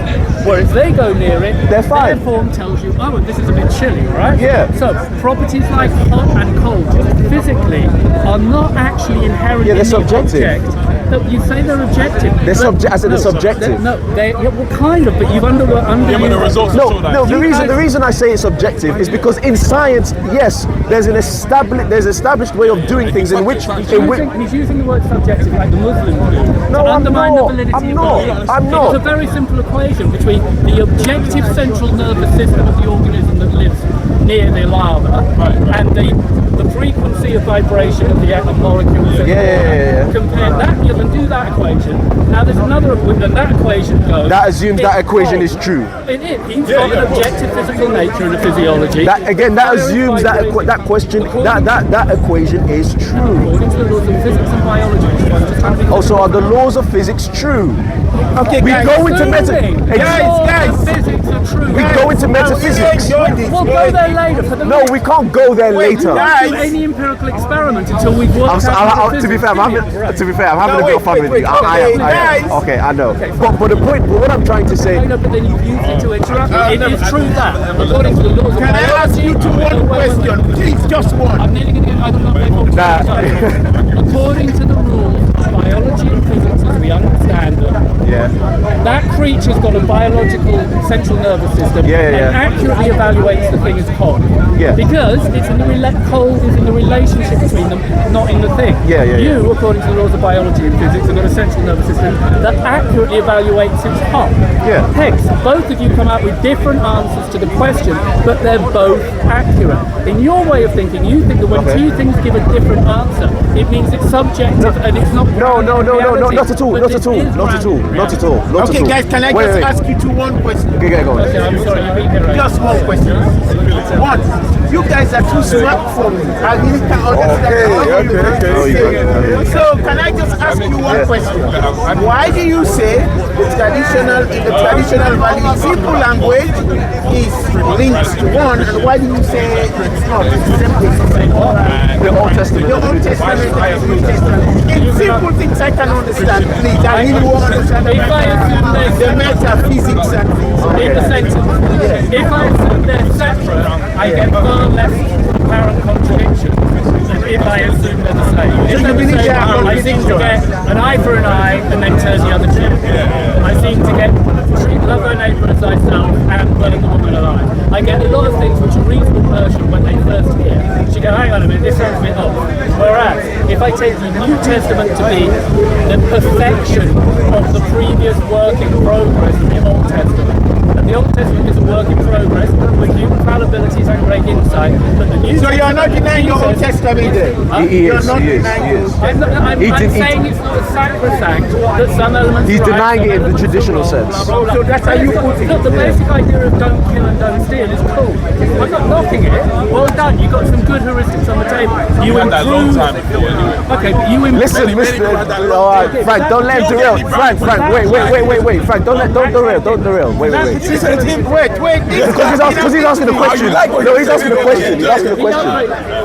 where if they go near it, They're fine. their form tells you, oh, this is a bit chilly, right? Yeah. So properties like hot and cold, just physically, are not actually inherent Yeah, they're in the subjective. object. No, you say they're objective. I said they're subjective. Well, kind of, but you've underused. No. The reason I say it's subjective is because in science, yes, there's established way of doing things in which He's using the word subjective like the Muslims do. No, to I'm undermine not. the validity I'm of not. beliefs. I'm not. It's a very simple equation between the objective central nervous system of the organism that lives near the lava and the frequency of vibration of the atom molecules. Yeah. Compare that, you can do that equation. Now there's another equation, that equation goes. That assumes that it's equation hot. is true. It is. He's got an objective physical nature and a physiology. That assumes that equation is true. According to the laws of physics and biology, which one just having Also, are the laws of physics true? Okay, We guys. go into Guys. physics are true. We go into metaphysics. We'll go there later. For the No, we can't go there later. We won't do any empirical experiment until we've worked out. To be fair, I'm having a bit of fun with you. I am. Okay, I know. But the point, what I'm trying to say. I know, but then you've used it to interrupt me. It is true that, according to the laws of Can I ask you to one question? Please, just one. I'm nearly going to get out of my According to the rules of biology and physics as we understand them, Yeah. that creature's got a biological central nervous system Yeah. and accurately evaluates the thing as cold. Yeah. Because it's in cold is in the relationship between them, not in the thing. Yeah. You, according to the laws of biology and physics, have got a central nervous system that accurately evaluates its hot. Yeah. Hence, both of you come out with different answers to the question, but they're both accurate. In your way of thinking, you think that when two things give a different answer, It means it's subjective and it's not. No, not at all, not at all, not at all, not at all, not at all. Okay, guys, can I just ask you one question? Okay, go on. Okay, I'm sorry, you're being right. Just one question. One, you guys are too smart for me. I really can't understand. Okay. So, can I just ask you one question? Why do you say the traditional value, simple language is linked to one, and why do you say it's not? The Old Testament. The Old Testament and the New Testament. In simple things I can understand, please. I really want to understand the metaphysics and things. In the sense, if I assume they're separate, I get far less apparent contradiction than if I assume they're the same. If they're the same, I seem to get an eye for an eye and then turn the other cheek. I seem to get love thy neighbour as thyself and burn the woman alive. I get a lot of things which a reasonable person, when they first hear, should go, hang on a minute, this sounds a bit off. Whereas, if I take the New Testament to be the perfection of the previous work in progress of the Old Testament, and the Old Testament is a work in progress with new fallibilities and great insight, but the New So you're not denying your Old Testament then? He is. I'm saying it's not a sacrosanct that some elements. He's denying it in the traditional sense. So that's how you put it. Look, the basic idea of don't kill and don't steal is cool. I'm not knocking it. Well done. You got some good heuristics on the table. You improve. Okay, but you improve. Listen. All right, Frank, don't let him derail. Frank, wait. Frank, don't derail. Wait. Wait. Because he's asking a question. No, he's asking a question. He's asking a question.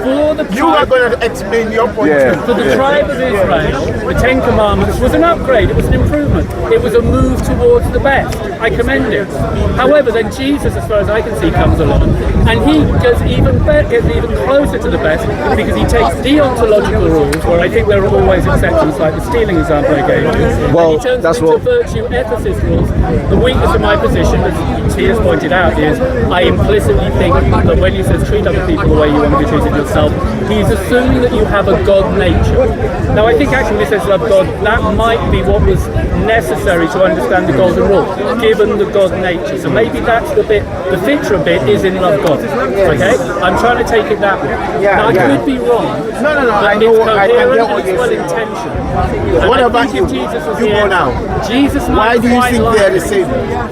For the You are going to explain your point. Yeah. For the tribe of Israel, the Ten Commandments was an upgrade, it was an improvement, it was a move towards the best. I commend it. However, then Jesus, as far as I can see, comes along and he gets even closer to the best because he takes deontological rules, where I think there are always exceptions, like the stealing example I gave you. Well, and he turns that's them into what- virtue ethicist rules. The weakness of my position, as he has pointed out, is I implicitly think that when he says treat other people the way you want to be treated yourself, he's assuming that you have a God nature. Now, I think actually when he says love God, that might be what was necessary to understand the golden rule, given the God nature. So maybe that's the feature bit is in love God. Okay? I'm trying to take it that way. Now, I could be wrong. No, But I know, it's I can coherent get what and it's you're well saying. intentioned. What And I about think you? if Jesus was You here, go now. Jesus Why might do you quite think like they're the same?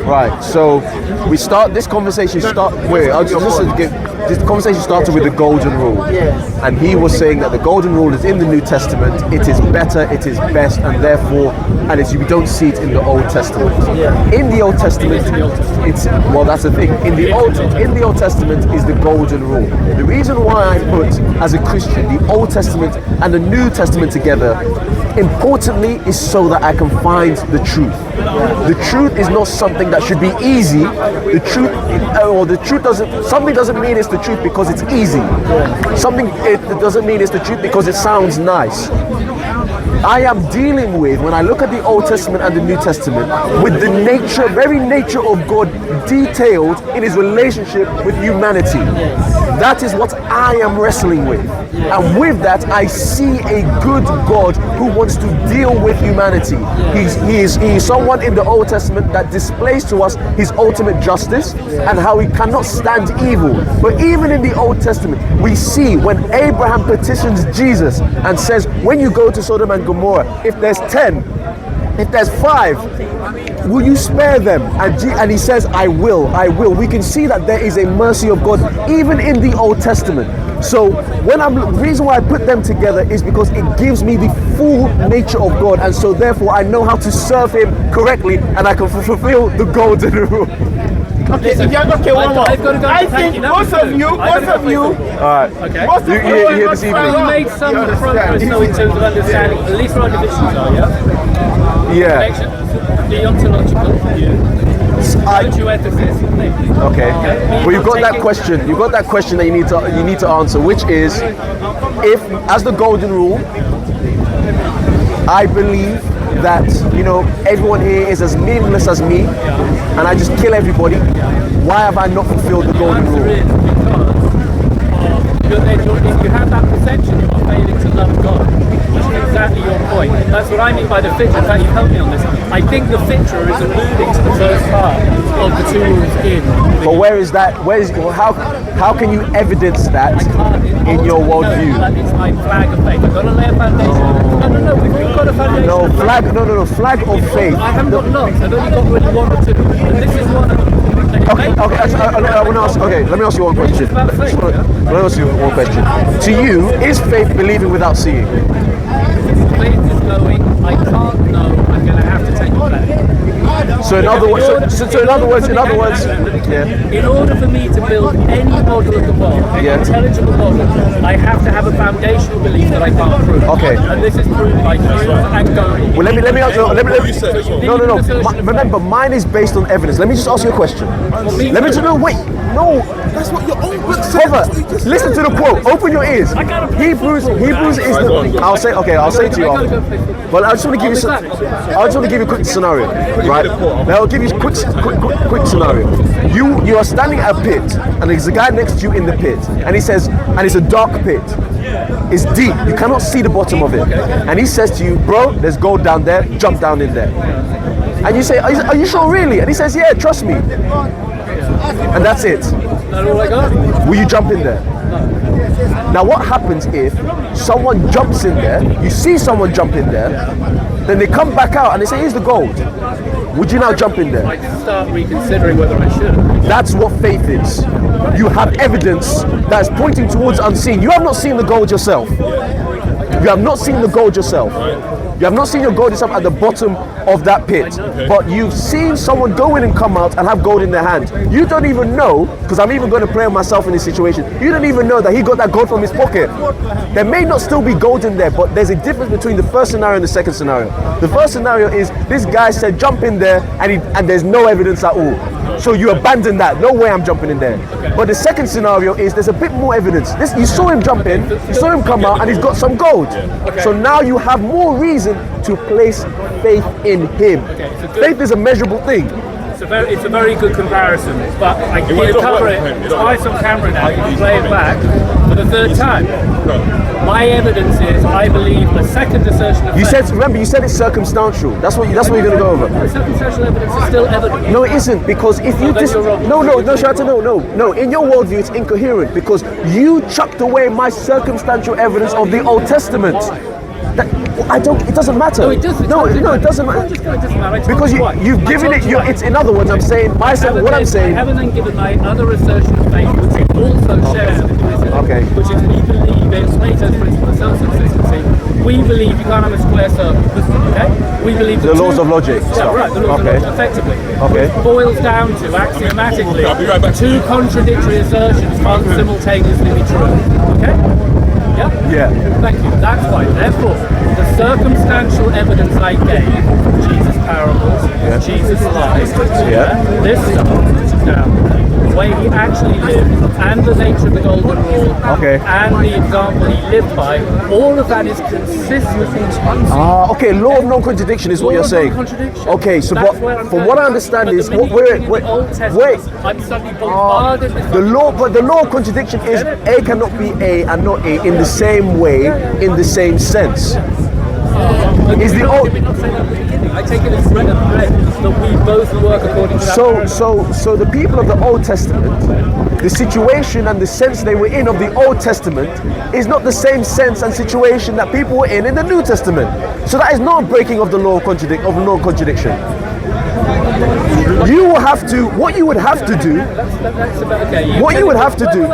Right, so we start this conversation. This conversation started with the golden rule, and he was saying that the golden rule is in the New Testament. It is better, it is best, and therefore, we don't see it in the Old Testament. In the Old Testament, it's well, that's the thing. In the Old Testament is the golden rule. The reason why I put as a Christian the Old Testament and the New Testament together, importantly, is so that I can find the truth. The truth is not something that should be easy. The truth doesn't mean it's the truth because it's easy. It doesn't mean it's the truth because it sounds nice. I am dealing with, when I look at the Old Testament and the New Testament, with the very nature of God detailed in his relationship with humanity. That is what I am wrestling with. And with that, I see a good God who wants to deal with humanity. He is someone in the Old Testament that displays to us his ultimate justice and how he cannot stand evil. But even in the Old Testament, we see when Abraham petitions Jesus and says, when you go to Sodom and Gomorrah, if there's 10, if there's 5, will you spare them? And he says, I will. We can see that there is a mercy of God even in the Old Testament. So the reason why I put them together is because it gives me the full nature of God, and so therefore I know how to serve him correctly, and I can fulfill the golden rule. Okay, one more. I've got to go. I think most of you, All right. Okay. most of You you here this evening? You made some progress though in terms of understanding at least what our divisions are, yeah? Yeah. Connection, deontological view, virtue ethicist. Okay. Well, you've got that question. You've got that question that you need to answer, which is, if, as the golden rule, I believe that everyone here is as meaningless as me, and I just kill everybody, why have I not fulfilled the golden Answer rule? is because if you have that perception, you are failing to love God, which means exactly your point. That's what I mean by the fitture. In fact, you helped me on this. I think the fitture is alluding to the first part of the two rules in. But where is that? How can you evidence that in your worldview? It's my flag of faith. I've got to lay a foundation. No. We've got a foundation. No, flag of faith. I haven't got lots. I've only got really one or two. And this is one of them. Okay, let me ask you one question. Let me ask you one question. To you, is faith believing without seeing? Faith is knowing. I can't know. I'm going to have to take a plan. So in other words, yeah. In order for me to build any model of the world, an intelligible model, I have to have a foundational belief that I can't prove. Okay. And this is proved by Hume and Tomy. Well, let me ask you. No. Remember, mine is based on evidence. Let me just ask you a question. Let me just No. That's what your own book says. Brother, listen to the quote. Open your ears. Hebrews is the. I'll say to you after. Well, I just want to give you a quick scenario, right? Now I'll give you a quick scenario. You are standing at a pit, and there's a guy next to you in the pit, and he says, and it's a dark pit. It's deep. You cannot see the bottom of it. And he says to you, bro, there's gold down there. Jump down in there. And you say, are you sure, really? And he says, yeah, trust me. And that's it. Will you jump in there? Now what happens if someone jumps in there, you see someone jump in there, then they come back out and they say, here's the gold. Would you now jump in there? I start reconsidering whether I should. That's what faith is. You have evidence that's pointing towards unseen. You have not seen the gold yourself. You have not seen the gold yourself. You have not seen your gold yourself at the bottom of that pit, but you've seen someone go in and come out and have gold in their hand. You don't even know, because I'm even going to play on myself in this situation, you don't even know that he got that gold from his pocket. There may not still be gold in there, but there's a difference between the first scenario and the second scenario. The first scenario is this guy said jump in there and there's no evidence at all. So you abandon that. No way I'm jumping in there. But the second scenario is there's a bit more evidence. You saw him jump in, you saw him come out, and he's got some gold. So now you have more reason to place faith in him. Faith is a measurable thing. It's a very good comparison, but I can cover it twice on camera now. You can play it back for the third time. My evidence is I believe the second assertion of faith. Remember, you said it's circumstantial. That's what you're going to go over. Circumstantial evidence is still evidence. No, it isn't, because if you no. In your worldview, it's incoherent because you chucked away my circumstantial evidence of the Old Testament. It doesn't matter. No, it doesn't. No, it doesn't matter. It doesn't matter. Because you've given it. It's in other words. I'm saying I haven't then given my other assertion of faith, which is also shared. Okay. Which is we believe in Plato's principle of self-subsistency. We believe you can't have a square circle. Okay. We believe the laws of logic. Yeah, right. The laws of logic, effectively. Okay. It boils down to axiomatically two contradictory assertions can't simultaneously be true. Okay. Yeah. Thank you. That's why. Therefore, the circumstantial evidence I gave, Jesus' parables, Jesus' life, this stuff, the way he actually lived, and the nature of the golden rule, and the example he lived by, all of that is consistent. Okay. Law of non-contradiction is what you're saying. Okay. So, from what I understand is, wait. I'm suddenly bombarded with the law of contradiction is A cannot be A and not A in the same way, in the same sense. Is the old? I take it as bread and bread that we both work according to that. So the people of the Old Testament, the situation and the sense they were in of the Old Testament is not the same sense and situation that people were in the New Testament. So that is not a breaking of the law of non-contradiction. You will have to. What you would have to do. What you would have to do.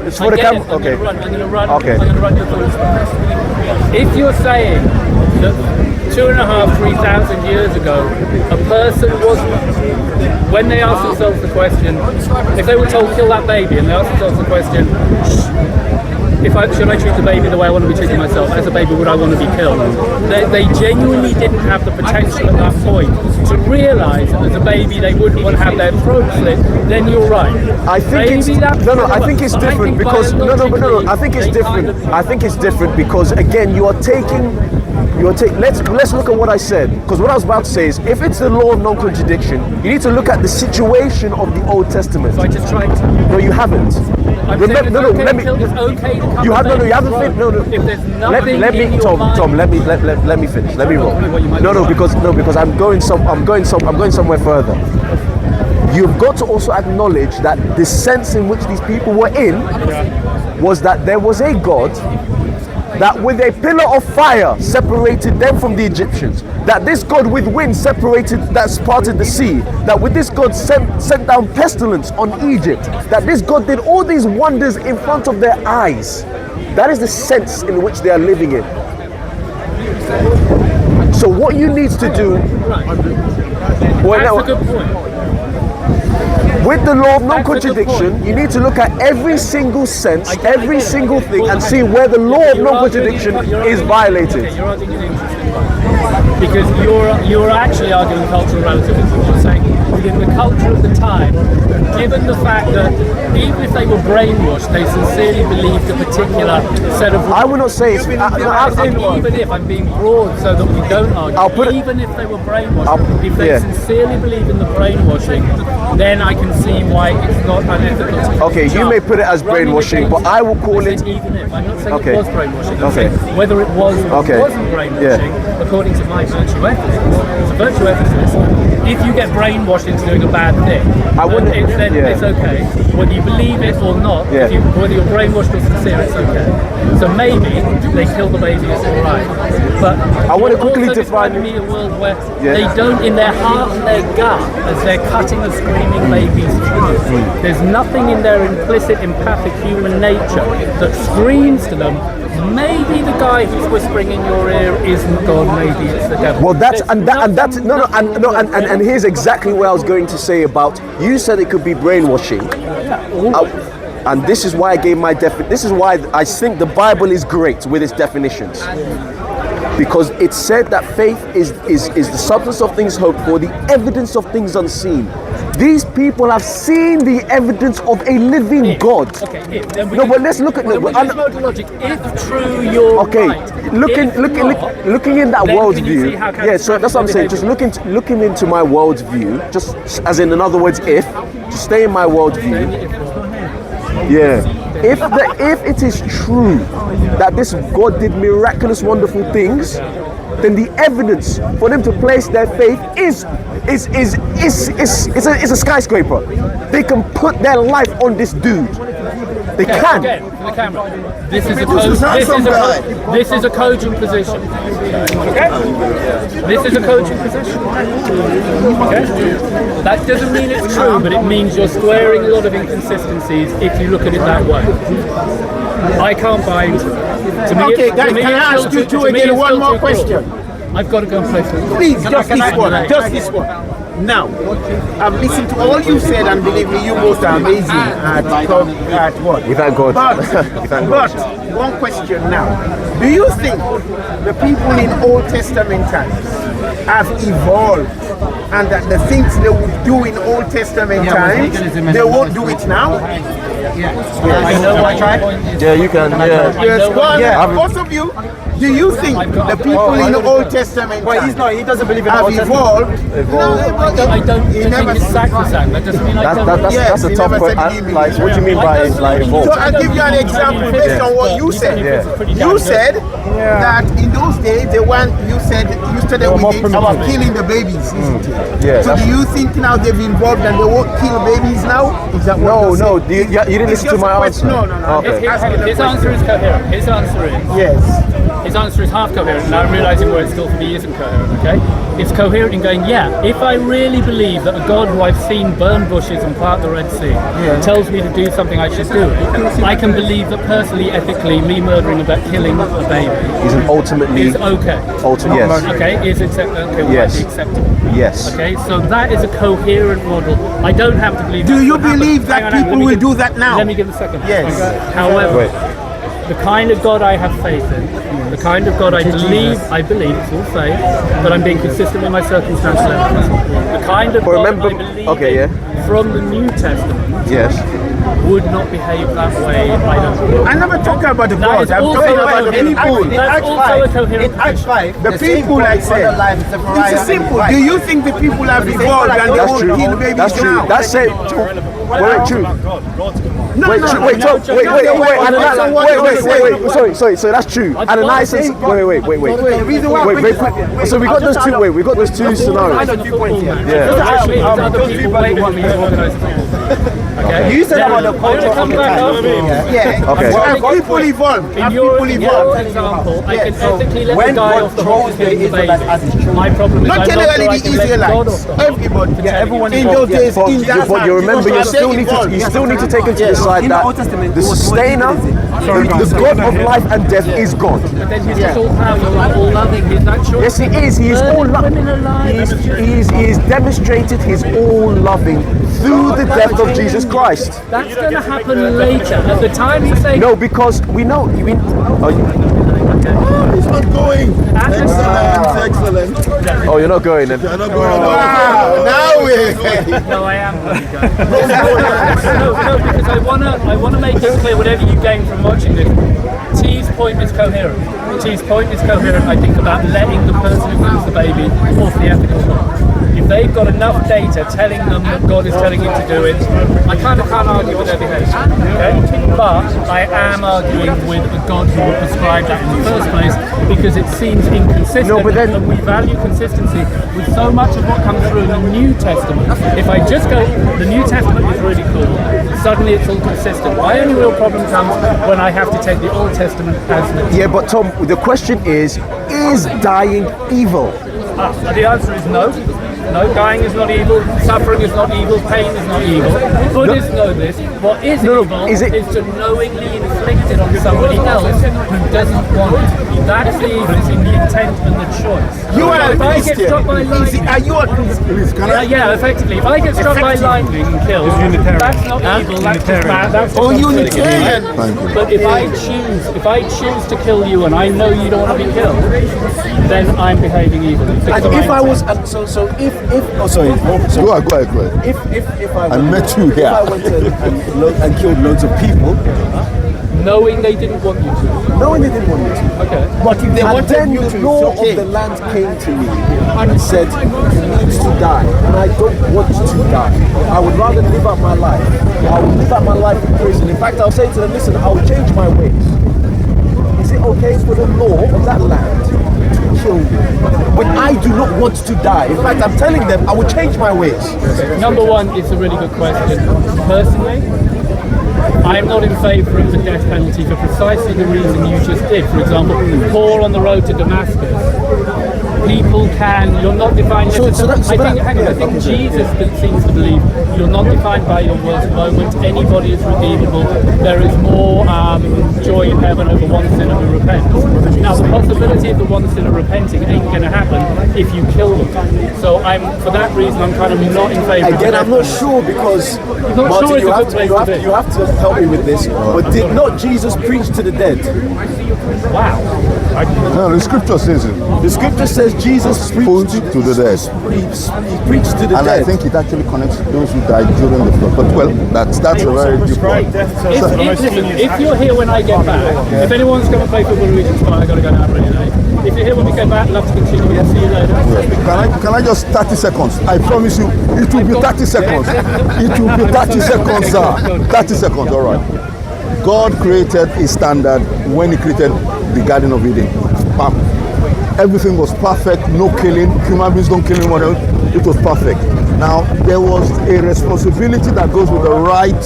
It's for the camera. Okay. I'm going to run. Okay. I'm going to run your thoughts. If you're saying that 2,500, 3,000 years ago, a person was, when they asked themselves the question, if they were told kill that baby, and they asked themselves the question, should I treat the baby the way I want to be treating myself? As a baby, would I want to be killed? They genuinely didn't have the potential at that point to realise that as a baby they wouldn't want to have their throat slit. Then you're right. I think it's different because I think it's different. I think it's different because again you are taking. Let's look at what I said, because what I was about to say is if it's the law of non-contradiction, you need to look at the situation of the Old Testament. So I just tried to. No, you haven't. I'm saying it's okay to kill, it's okay to come You have to you haven't base. finished. No. If there's nothing Let me, in your Tom. mind, Tom, let me finish. Let me roll. No, because I'm going somewhere further. You've got to also acknowledge that the sense in which these people were in was that there was a God that with a pillar of fire separated them from the Egyptians, that this God with wind that parted the sea, that with this God sent down pestilence on Egypt, that this God did all these wonders in front of their eyes. That is the sense in which they are living in. So what you need to do, that's a good point. with the law of non-contradiction, you need to look at every single sense, every single thing, and see where the law of non-contradiction is violated. Okay, you're arguing an interesting one. Because you're actually arguing cultural relativism. You're saying within the culture of the time, given the fact that even if they were brainwashed, they sincerely believed a particular set of rules. I would not say it's... Even if I'm being broad so that we don't argue, even if they were brainwashed, if they sincerely believe in the brainwashing, then I can see why it's not unethical. Okay, you may put it as brainwashing, but I will call it... Even if. I'm not saying Okay. it was brainwashing. I'm Okay. saying whether it was or Okay. wasn't brainwashing, according to my virtue ethics. So virtue ethics, if you get brainwashed into doing a bad thing, then it's okay. Whether you believe it or not, whether you're brainwashed or sincere, it's okay. So maybe they kill the baby, it's all right. But I want to quickly also define me a world where they don't, in their heart and their gut, as they're cutting the screaming babies through, there's nothing in their implicit empathic human nature that screams to them, maybe the guy who's whispering in your ear isn't God, maybe it's the devil. Well, and here's exactly what I was going to say about, you said it could be brainwashing. And this is why I gave my this is why I think the Bible is great with its definitions. Because it said that faith is the substance of things hoped for, the evidence of things unseen. These people have seen the evidence of a living God. Okay, but let's look at logic. If true, you're right. Looking in that worldview. Yeah, so that's what I'm saying. Just looking into my worldview, just as in other words, to stay in my worldview. Yeah. If it is true that this God did miraculous, wonderful things, then the evidence for them to place their faith is a skyscraper. They can put their life on this dude. They can. Again, for the camera. This is a cogent position. Okay? This is a cogent position. Okay? That doesn't mean it's true, but it means you're squaring a lot of inconsistencies if you look at it that way. I can't buy into it. Okay, guys, can I ask you two again one more question? I've got to go and play some. Please, just this one. Now, I've listened to all you said, and believe me, you both are amazing at what? Without God. But one question now. Do you think the people in Old Testament times have evolved, and that the things they would do in Old Testament times, they won't do it now? I know what your point is. Yeah, you can. Yes, both of you. Do you think the people in the Old Testament he doesn't believe in have evolved? I don't think it's sacrosanct. That doesn't mean I don't. That's a tough question. Like, what do you mean by evolved? So I'll give you an example based on what you said. You said that in those days, the one you started with it about killing the babies, isn't it? Yeah. So do you think now they've evolved and they won't kill babies now? Is that what No. You didn't listen to my answer. No. Okay. His answer is coherent. His answer is His answer is half coherent. Now I'm realizing where it still for me isn't coherent. Okay, it's coherent in going, if I really believe that a God who I've seen burn bushes and part the Red Sea tells me to do something, I should do it. I can believe that personally, ethically, me murdering killing a baby is okay. Yes. Okay, is acceptable. Yes. Acceptable. Yes. Okay, so that is a coherent model. I don't have to believe. Do you believe that people will do that now? Let me give a second. Yes. However, the kind of God I have faith in, the kind of God I believe, it's all faith, but I'm being consistent with my circumstantial evidence. The kind of God I believe from the New Testament would not behave that way. I never talk about the God. I'm talking about the people. That's also a coherent Act 5, the people, I said. It's simple. Do you think the people have evolved and they won't kill babies now? That's it. True. Wait, sorry. So that's true. Ananias, wait. Very quick. So we got those two. We got those two scenarios. Actually, other people may want me to organise a football. Okay. You said about the culture of the time. Yeah. Okay. And people evolve. In your example, I can ethically let the guy off the hook who's getting the baby. My problem is Not I'm not generally sure I the can let God off Israelites. the hook. Everybody. everyone in those days, in that But you time, remember, you still need to take into the side that the sustainer, the God of life and death is God. But then he's just all powerful, all loving. He's not sure. Yes, he is. He is all loving. He is demonstrated his all loving through the death of Jesus Christ. That's going to happen later. At the time he's saying, No, because we know. He's not going. Excellent. Oh, you're not going then. You're not going. Wow, now we. no, I am going to go. No, because I wanna make it clear, whatever you gain from watching this, T's point is coherent. T's point is coherent, I think, about letting the person who brings the baby off the ethical hook. If they've got enough data telling them that God is telling you to do it, I kind of can't argue with their behaviour. Okay? But I am arguing with a God who would prescribe that in the first place because it seems inconsistent. No, but then- and we value consistency with so much of what comes through in the New Testament. If I just go, the New Testament is really cool, suddenly it's all consistent. My only real problem comes when I have to take the Old Testament as the Yeah, but Tom, the question is dying evil? The answer is no. No, dying is not evil, suffering is not evil, pain is not evil. Buddhists know this. What is evil is it- to knowingly inflict it on somebody else who doesn't want it. That's the evil, it's in the intent and the choice. You are a If I get Christian. struck by lightning, Are you a Christian? yeah, effectively. If I get struck by lightning and killed, that's not evil, that's just bad. That's just Oh, not Unitarian. But if I choose to kill you and I know you don't want to be killed, then I'm behaving evil. And if I was, sorry. Go ahead. If I I met you If here. I went and killed loads of people, knowing they didn't want you to. knowing they didn't want me to. Okay. But if they And wanted then you the to, law it's okay. of the land came to me and said, you need to die. And I don't want to die. I would rather live out my life. I would live out my life in prison. In fact, I'll say to them, listen, I'll change my ways. Is it okay for the law of that land to kill me when I do not want to die? In fact, I'm telling them I will change my ways. Number one, it's a really good question. Personally, I am not in favour of the death penalty for precisely the reason you just did. For example, Paul on the road to Damascus. People you're not defined. I think Jesus seems to believe you're not defined by your worst moment. Anybody is redeemable. There is more joy in heaven over one sinner who repents. Now, the possibility of the one sinner repenting ain't going to happen if you kill them. So for that reason, I'm kind of not in favour. Again, I'm not sure because not Martin, sure it's you a have good to place to be. you have to help me with this. But did not Jesus preach to the dead? Wow. No, the scripture says it. The scripture says Jesus preached To the dead. He preached to the And dead. I think it actually connects those who died during the flood. But well, that's a very deep point. If you're here when I get back, if anyone's going to play football Regent's Park, I've got to go now really late. If you're here when we get back, love to continue. We'll see you later. Can I just 30 seconds? I promise you, it will be 30 seconds. It will be 30 seconds, sir. 30 seconds, all right. God created a standard when He created the Garden of Eden. Bam. Everything was perfect, no killing. Human beings don't kill anyone else. It was perfect. Now, there was a responsibility that goes with the right.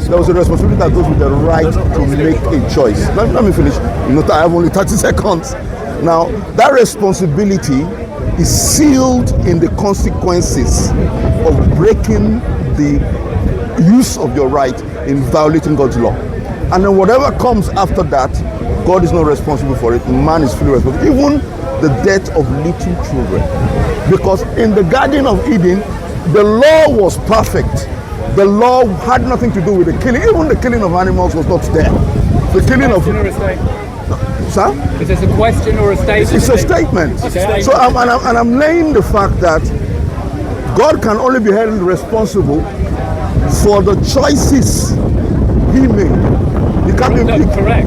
There was a responsibility that goes with the right to make a choice. Let me finish. I have only 30 seconds. Now, that responsibility is sealed in the consequences of breaking the use of your right in violating God's law. And then whatever comes after that, God is not responsible for it. Man is fully responsible. Even the death of little children. Because in the Garden of Eden, the law was perfect. The law had nothing to do with the killing. Even the killing of animals was not there. The killing of... Sir? Is this a question or a statement? It's a statement. Okay. So I'm laying the fact that God can only be held responsible for the choices He made. He can't be correct.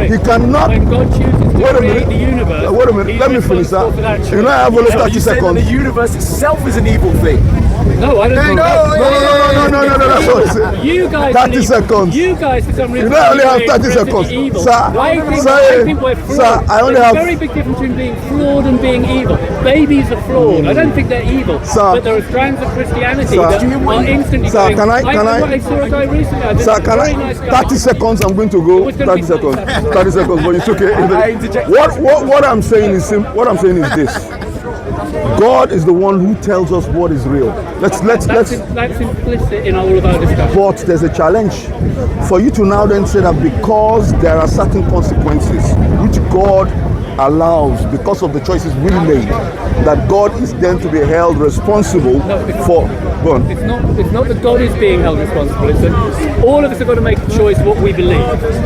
He cannot. When God chooses to create the universe, Wait a minute. Let me finish that. You know, I have only 30 You said that seconds. the universe itself is an evil thing. No, I don't think No. So, you guys 30 believe, seconds. You guys, for some reason, You only have believe 30 we're seconds. evil. Sir, I think we're flawed. sir, I only There's have- a very big difference between being flawed and being evil. Babies are flawed. I don't think they're evil. Sir. But there are strands of Christianity Sir. that are instantly Sir, going. can I- I saw a guy recently. This Sir, is a can very I? nice guy. 30 seconds. I'm going to It go. was gonna 30 be seconds. 30 30 seconds. But it's okay. What I'm saying is this. God is the one who tells us what is real. Let's. That's implicit in all of our discussion. But there's a challenge for you to now then say that because there are certain consequences which God allows because of the choices we made, that God is then to be held responsible for. Go on. It's not that God is being held responsible. It's that all of us have got to make a choice what we believe.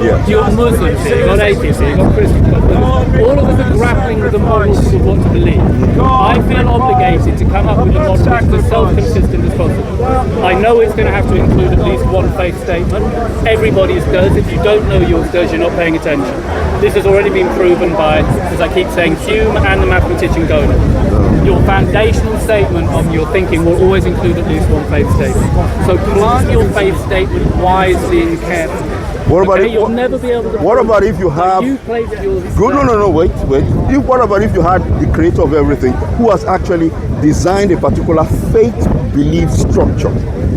Yeah. You're Muslims here, you've got atheists here, you've got Christians, you've got Muslims. All of us are grappling with the models of what to believe. I feel obligated to come up with a model which is as self-consistent as possible. I know it's going to have to include at least one faith statement. Everybody's does. If you don't know yours does, you're not paying attention. This has already been proven by, as I keep saying, Hume and the mathematician Golan. Your foundational statement of your thinking will always include at least one faith statement. So plant your faith statement wisely and carefully. What about if, You'll never be able to. what about if you have You place yours. good? No. Wait. What about if you had the creator of everything who has actually designed a particular faith belief structure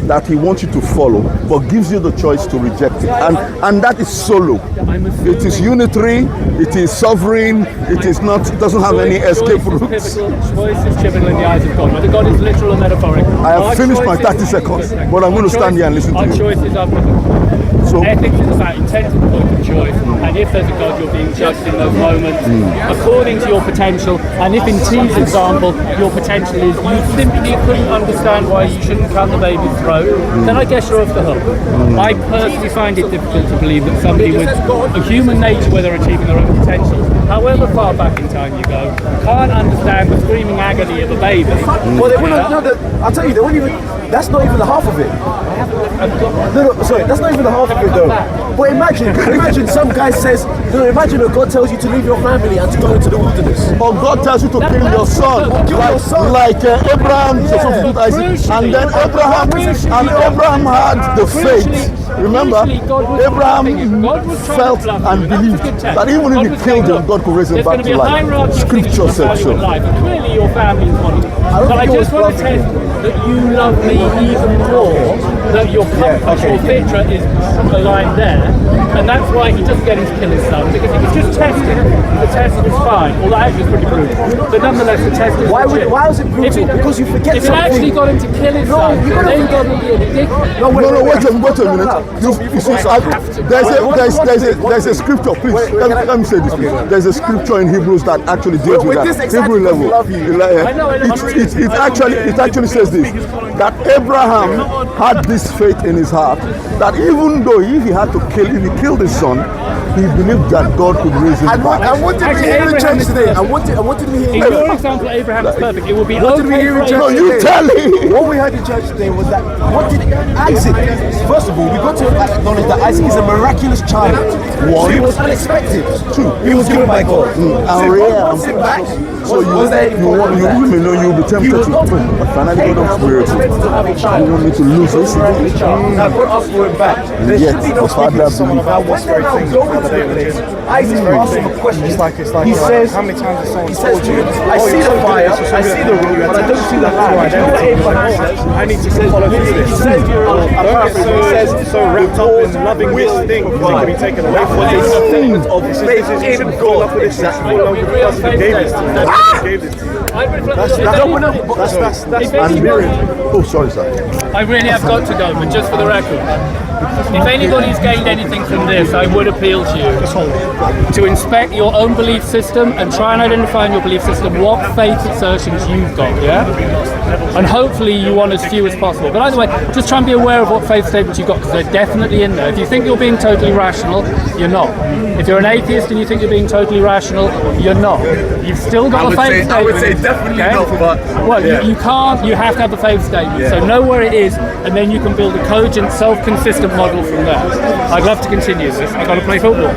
that he wants you to follow, but gives you the choice to reject it, and that is solo. It is unitary. It is sovereign. It is not. It doesn't have any escape routes. Choice is typical in the eyes of God. Whether God is literal or metaphorical. I have finished my 30 seconds, but I'm going to stand here and listen to Our you. choices are biblical. So, Ethics is about intent to the point of choice, and if there's a God, you're being judged in those moments according to your potential. And if in T's example, your potential is you simply couldn't understand why you shouldn't cut the baby's throat, then I guess you're off the hook. I personally find it difficult to believe that somebody with a human nature, where they're achieving their own potential, however far back in time you go, can't understand the screaming agony of a baby. Well, they wouldn't. No, I'll tell you, they wouldn't even. That's not even the half of it. No, sorry, that's not even the half of it though. But imagine some guy says, imagine that God tells you to leave your family and to go into the wilderness. or God tells you to kill your son, like Abraham, Isaac, and then Abraham had the faith. Remember, Abraham felt and believed that even if he killed him, God could raise him back to life. Scripture said so. Clearly your family is one. But I just want to test that you love me even more, that your compass, your fitra is aligned there, and that's why he doesn't get him to kill his son, because he was just testing. The test was fine, although actually it's pretty brutal. But nonetheless, the test is Why was it brutal? Because you forget if it something. actually got him to kill his son, then God would be a ridiculous. No, wait a minute. You see, there's a scripture, please. Let me say this, please. There's a scripture in Hebrews that actually deals with that. Hebrew level. It actually says this, that Abraham had this faith in his heart, that even though if he killed his son, he believed that God could raise him back. And what did we hear in church today? And what did we hear In your example, Abraham is perfect. It would be What did we hear in church No, you today? tell him. What we heard in church today was that what did Isaac? First of all, we got to acknowledge that Isaac is a miraculous child. He was unexpected. Two, he was given by God. And rare. So you may know you'll be tempted to finally God of spirit. You want me to lose this? Now God asked for him back. There should be no speaking to someone about what's very things. Isaac asked him a question. He says, how many times he says to you, I see the fire, I see the room, but I don't see the light. You know what Abraham says? I need to follow through this. He says, he says, so wrapped up in loving this thing can be taken away from this of faith in God. Oh, sorry, sir. I really have got to go, but just for the record, if anybody's gained anything from this, I would appeal to you to inspect your own belief system and try and identify in your belief system what faith assertions you've got, yeah? And hopefully you want as few as possible. But either way, just try and be aware of what faith statements you've got, because they're definitely in there. If you think you're being totally rational, you're not. If you're an atheist and you think you're being totally rational, you're not. You've still got a faith statement. I would say definitely not, but... Well, you can't, you have to have a faith statement. So know where it is, and then you can build a cogent, self-consistent model from there. I'd love to continue this. I've got to play football.